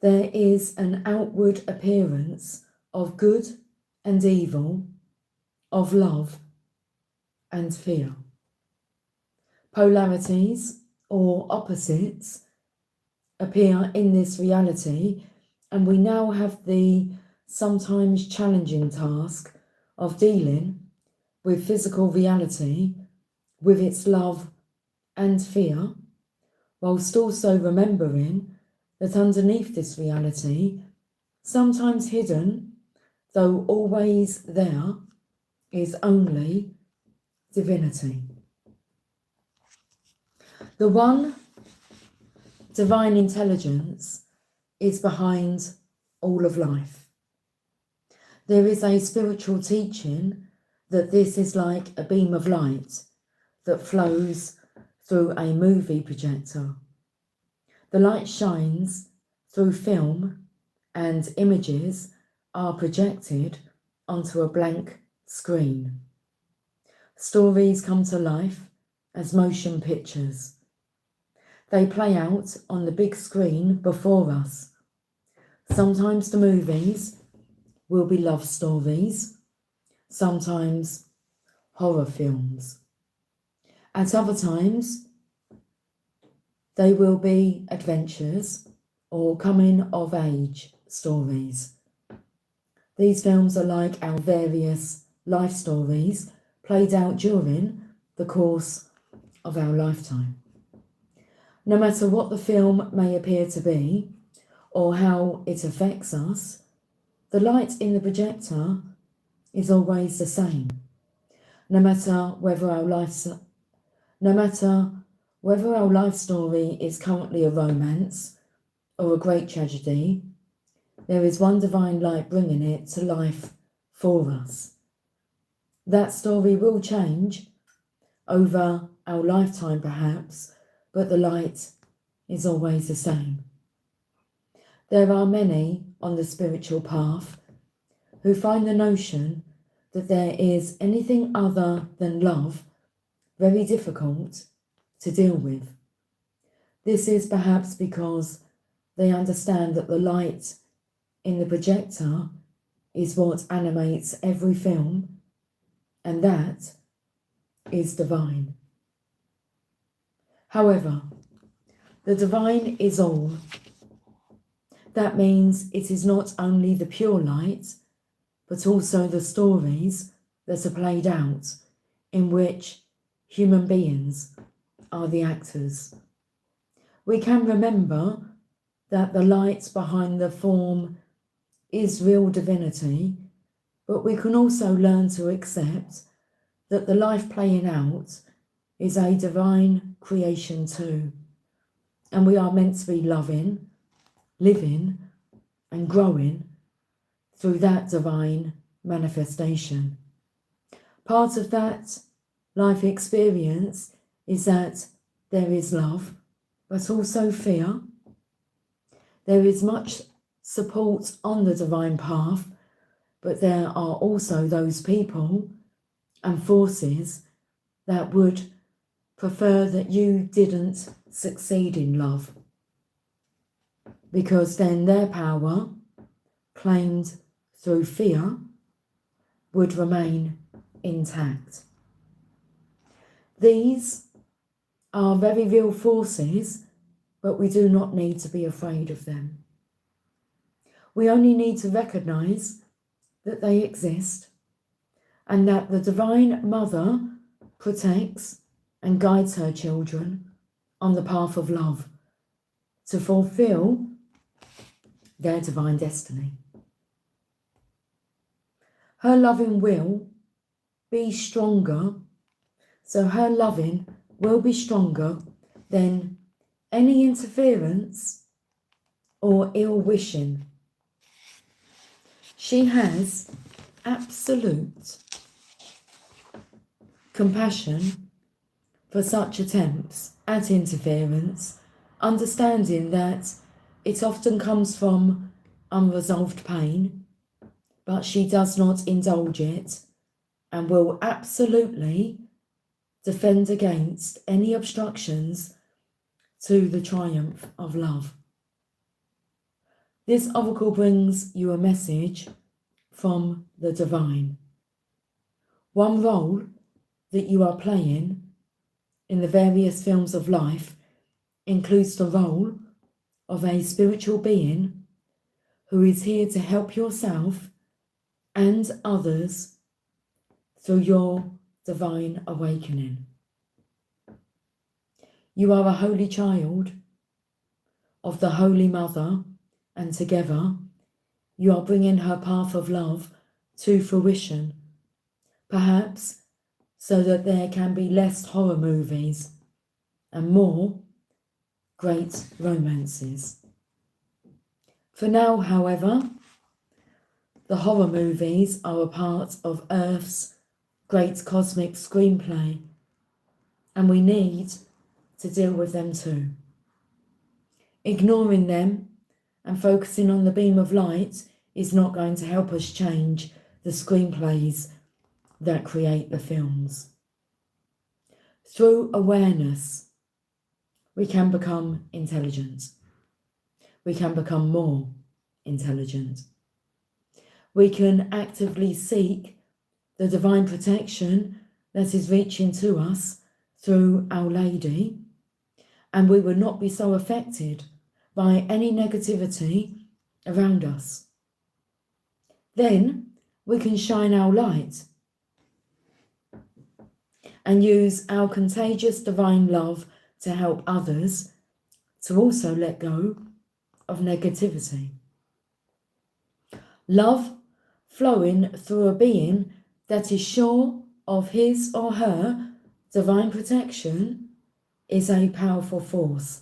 there is an outward appearance of good and evil, of love and fear. Polarities or opposites appear in this reality, and we now have the sometimes challenging task of dealing with physical reality, with its love and fear, whilst also remembering that underneath this reality, sometimes hidden, though always there, is only divinity. The one divine intelligence is behind all of life. There is a spiritual teaching that this is like a beam of light that flows through a movie projector. The light shines through film and images are projected onto a blank screen. Stories come to life as motion pictures. They play out on the big screen before us. Sometimes the movies will be love stories, sometimes horror films. At other times, they will be adventures or coming of age stories. These films are like our various life stories played out during the course of our lifetime. No matter what the film may appear to be, or how it affects us, the light in the projector is always the same. No matter whether our life story is currently a romance or a great tragedy, there is one divine light bringing it to life for us. That story will change over our lifetime perhaps, but the light is always the same. There are many on the spiritual path who find the notion that there is anything other than love very difficult to deal with. This is perhaps because they understand that the light in the projector is what animates every film, and that is divine. However, the divine is all. That means it is not only the pure light, but also the stories that are played out in which human beings are the actors. We can remember that the light behind the form is real divinity, but we can also learn to accept that the life playing out is a divine creation too, and we are meant to be loving, living and growing through that divine manifestation. Part of that life experience is that there is love, but also fear. There is much support on the divine path, but there are also those people and forces that would prefer that you didn't succeed in love, because then their power, claimed through fear, would remain intact. These are very real forces, but we do not need to be afraid of them. We only need to recognise that they exist and that the Divine Mother protects and guides her children on the path of love to fulfil their divine destiny. Her loving will be stronger, so her loving will be stronger than any interference or ill wishing. She has absolute compassion for such attempts at interference, understanding that it often comes from unresolved pain, but she does not indulge it and will absolutely defend against any obstructions to the triumph of love. This oracle brings you a message from the divine. One role that you are playing in the various films of life includes the role of a spiritual being who is here to help yourself and others through your divine awakening. You are a holy child of the Holy Mother, and together you are bringing her path of love to fruition, perhaps so that there can be less horror movies and more great romances. For now, however, the horror movies are a part of Earth's great cosmic screenplay, and we need to deal with them too. Ignoring them and focusing on the beam of light is not going to help us change the screenplays that create the films. Through awareness, we can become intelligent. We can become more intelligent. We can actively seek the divine protection that is reaching to us through Our Lady, and we will not be so affected by any negativity around us. Then we can shine our light and use our contagious divine love to help others to also let go of negativity. Love flowing through a being that is sure of his or her divine protection is a powerful force.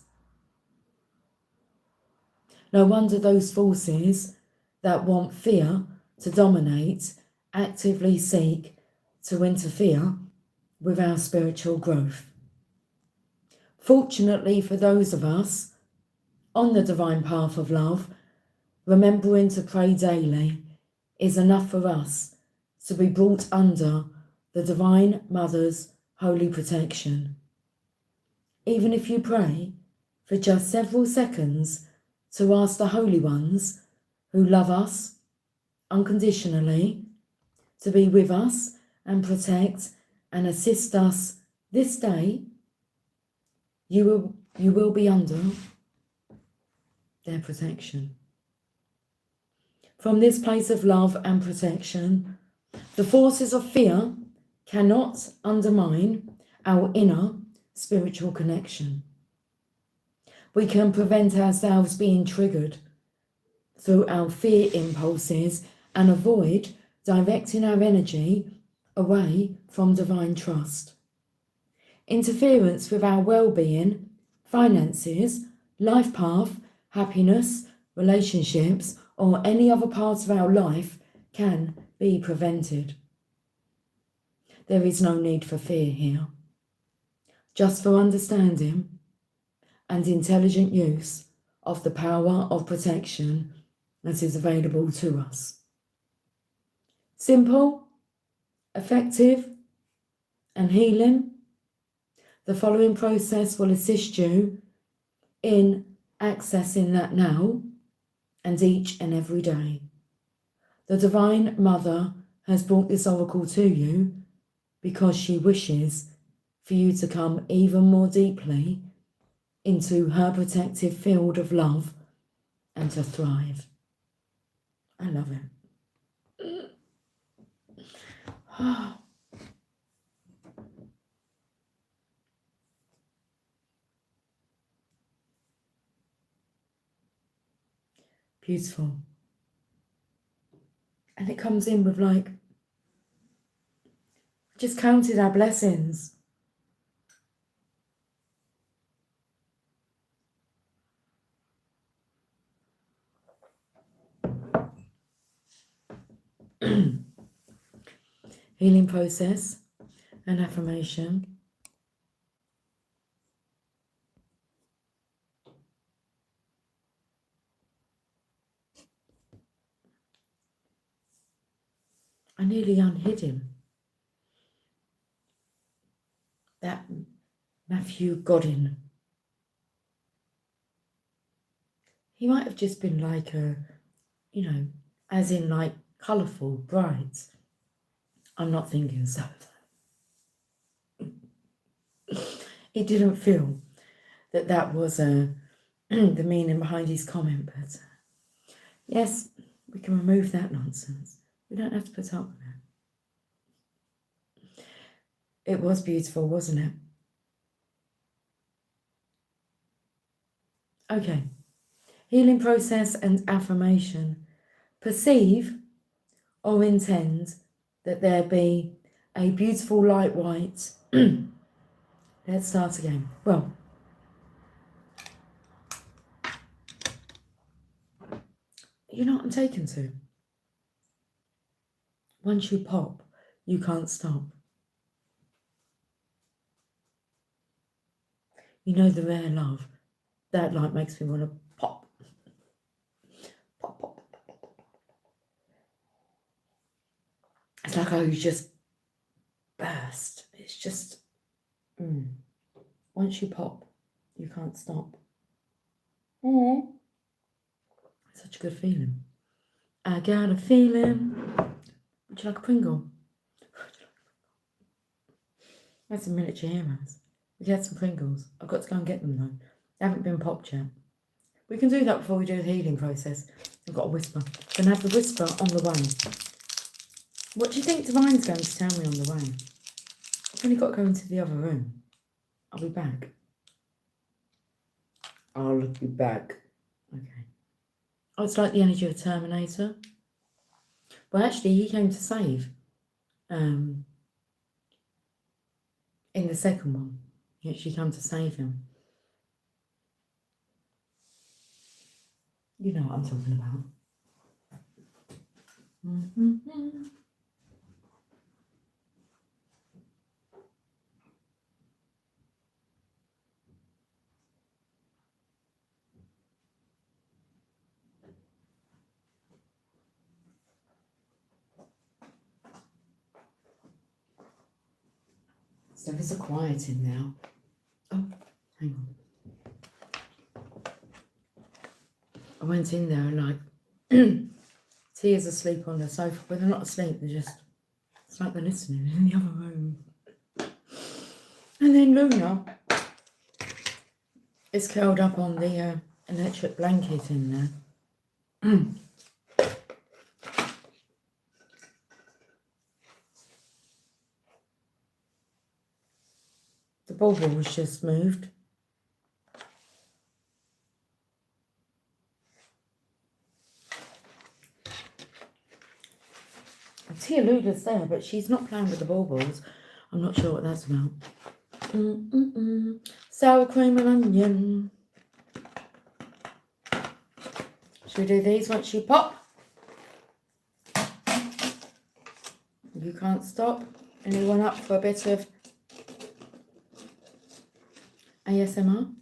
No wonder those forces that want fear to dominate actively seek to interfere with our spiritual growth. Fortunately for those of us on the divine path of love, remembering to pray daily is enough for us to be brought under the Divine Mother's holy protection. Even if you pray for just several seconds to ask the holy ones who love us unconditionally to be with us and protect and assist us this day, you will be under their protection. From this place of love and protection, the forces of fear cannot undermine our inner spiritual connection. We can prevent ourselves being triggered through our fear impulses and avoid directing our energy away from divine trust. Interference with our well-being, finances, life path, happiness, relationships, or any other part of our life can be prevented. There is no need for fear here, just for understanding and intelligent use of the power of protection that is available to us. Simple, effective, and healing. The following process will assist you in accessing that now and each and every day. The Divine Mother has brought this oracle to you because she wishes for you to come even more deeply into her protective field of love and to thrive. I love it. Beautiful. And it comes in with just counted our blessings. Healing process and affirmation. I nearly unhid him. That Matthew Godin. He might have just been as in colourful, bright. I'm not thinking so. It didn't feel that was the meaning behind his comment, but yes, we can remove that nonsense. We don't have to put up with it. It was beautiful, wasn't it? Okay. Healing process and affirmation. Perceive or intend that there be a beautiful light white. Let's start again. Well, you know what I'm taken to? Once you pop, you can't stop. You know the rare love. That light makes me want to pop. Pop, pop, pop, pop, pop. It's like you just burst. It's just, once you pop, you can't stop. Such a good feeling. I got a feeling. Would you like a Pringle? I had some miniature heroes. We had some Pringles. I've got to go and get them though. They haven't been popped yet. We can do that before we do the healing process. I've got a whisper. Gonna have the whisper on the way. What do you think Divine's going to tell me on the way? I've only got to go into the other room. I'll be back. I'll be back. Okay. Oh, it's like the energy of a Terminator. Well, actually, he came to save. In the second one, he actually came to save him. You know what I'm talking about. Mm-hmm. So there's a quiet in now. Oh, hang on. I went in there and like Tia's asleep on the sofa, but they're not asleep, it's like they're listening in the other room. And then Luna is curled up on the electric blanket in there. The bauble was just moved. Tia Luda's there, but she's not playing with the baubles. I'm not sure what that's about. Sour cream and onion. Should we do these once you pop? You can't stop. Anyone up for a bit of ASMR?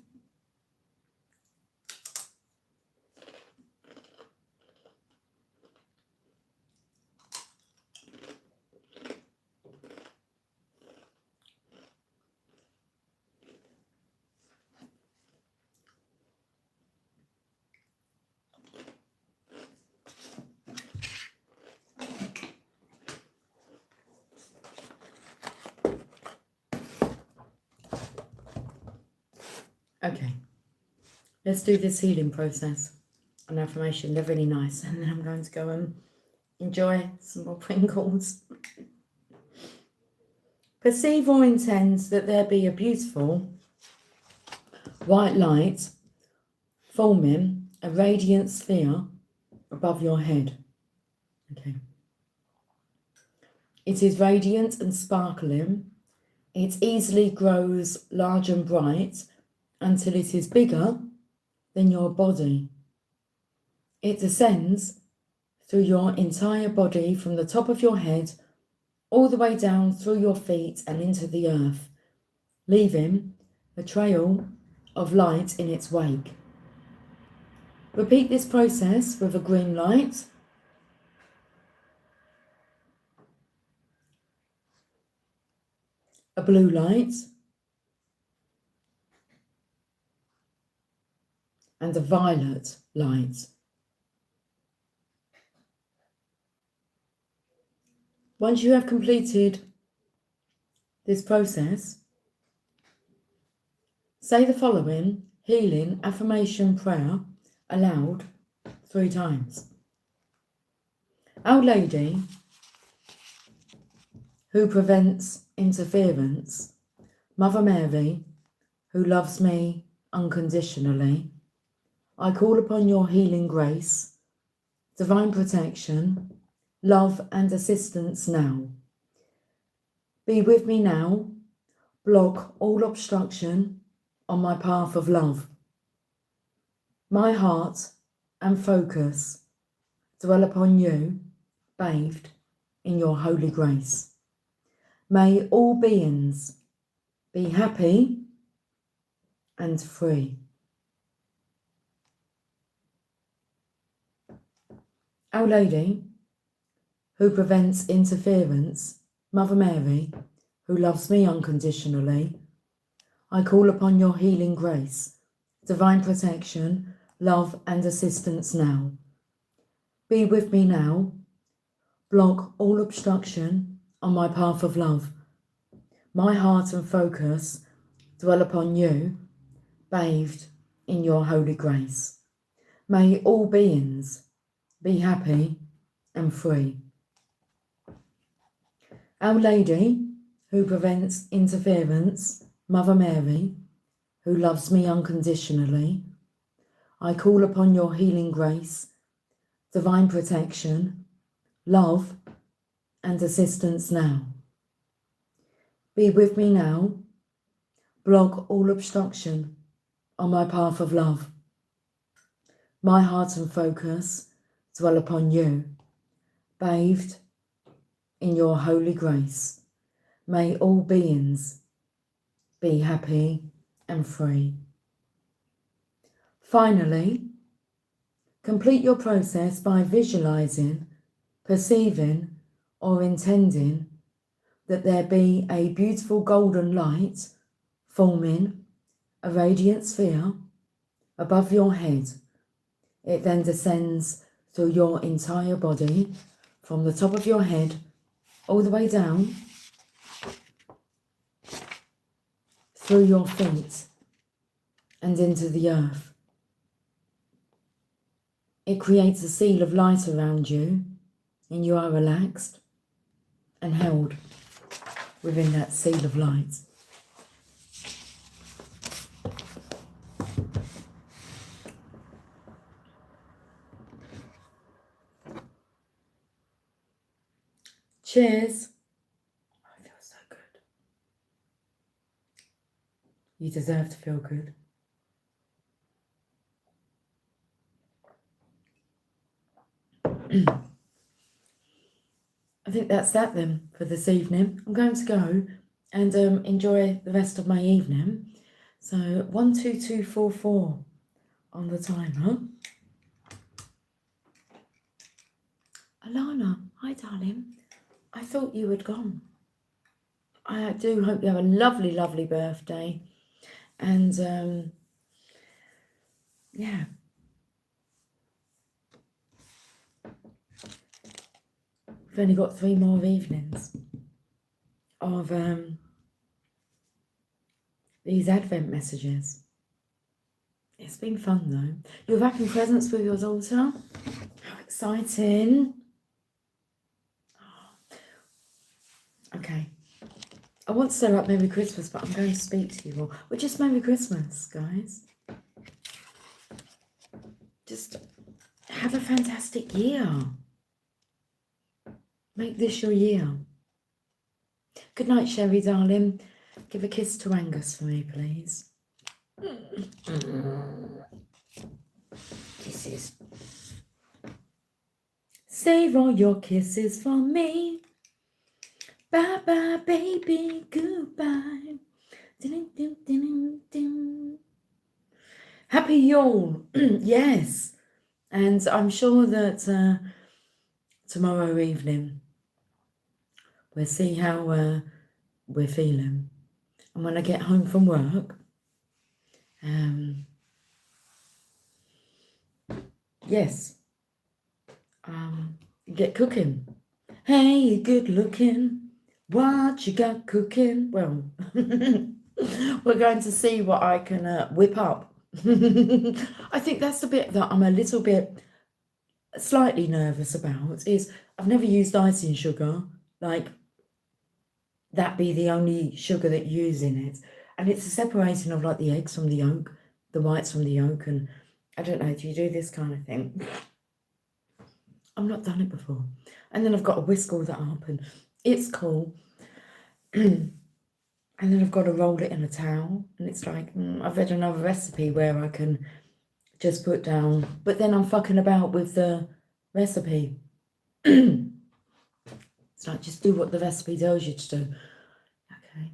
Okay, let's do this healing process and affirmation. They're really nice. And then I'm going to go and enjoy some more Pringles. Perceive or intend that there be a beautiful white light forming a radiant sphere above your head. Okay. It is radiant and sparkling. It easily grows large and bright until it is bigger than your body. It descends through your entire body from the top of your head all the way down through your feet and into the earth, leaving a trail of light in its wake. Repeat this process with a green light, a blue light, and a violet light. Once you have completed this process, say the following healing affirmation prayer aloud 3 times. Our Lady, who prevents interference, Mother Mary, who loves me unconditionally, I call upon your healing grace, divine protection, love and assistance now. Be with me now. Block all obstruction on my path of love. My heart and focus dwell upon you, bathed in your holy grace. May all beings be happy and free. Our Lady, who prevents interference, Mother Mary, who loves me unconditionally, I call upon your healing grace, divine protection, love and assistance now. Be with me now. Block all obstruction on my path of love. My heart and focus dwell upon you, bathed in your holy grace. May all beings be happy and free. Our Lady, who prevents interference, Mother Mary, who loves me unconditionally, I call upon your healing grace, divine protection, love, and assistance now. Be with me now. Block all obstruction on my path of love. My heart and focus dwell upon you, bathed in your holy grace. May all beings be happy and free. Finally, complete your process by visualizing, perceiving, or intending that there be a beautiful golden light forming a radiant sphere above your head. It then descends through your entire body, from the top of your head all the way down, through your feet and into the earth. It creates a seal of light around you, and you are relaxed and held within that seal of light. Cheers. I feel so good. You deserve to feel good. I think that's that then for this evening. I'm going to go and enjoy the rest of my evening. So 12244 on the timer. Alana, hi darling. I thought you had gone. I do hope you have a lovely, lovely birthday. And yeah. We've only got 3 more evenings of these Advent messages. It's been fun though. You're wrapping presents with your daughter. How exciting. Okay. I want to say like Merry Christmas, but I'm going to speak to you all. Well, just Merry Christmas, guys. Just have a fantastic year. Make this your year. Good night, Sherry, darling. Give a kiss to Angus for me, please. Kisses. Save all your kisses for me. Bye bye, baby, goodbye. Happy Yule. Yes. And I'm sure that tomorrow evening we'll see how we're feeling. And when I get home from work, yes, get cooking. Hey, good looking. What you got cooking? Well, we're going to see what I can whip up. I think that's the bit that I'm a little bit slightly nervous about, is I've never used icing sugar, like that be the only sugar that you use in it. And it's a separating of like the eggs from the yolk, the whites from the yolk, and I don't know, do you do this kind of thing? I've not done it before. And then I've got to whisk all that up, and it's cool. And then I've got to roll it in a towel, and it's like, I've read another recipe where I can just put down, but then I'm fucking about with the recipe. It's like, just do what the recipe tells you to do. Okay.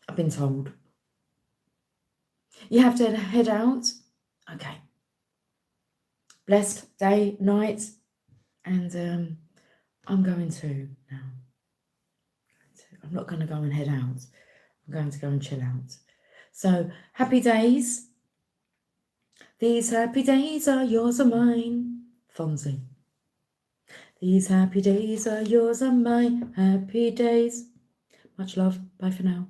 I've been told. You have to head out. Okay. Blessed day, night, and I'm going to now. I'm not going to go and head out. I'm going to go and chill out. So, happy days. These happy days are yours and mine. Fonzie. These happy days are yours and mine. Happy days. Much love. Bye for now.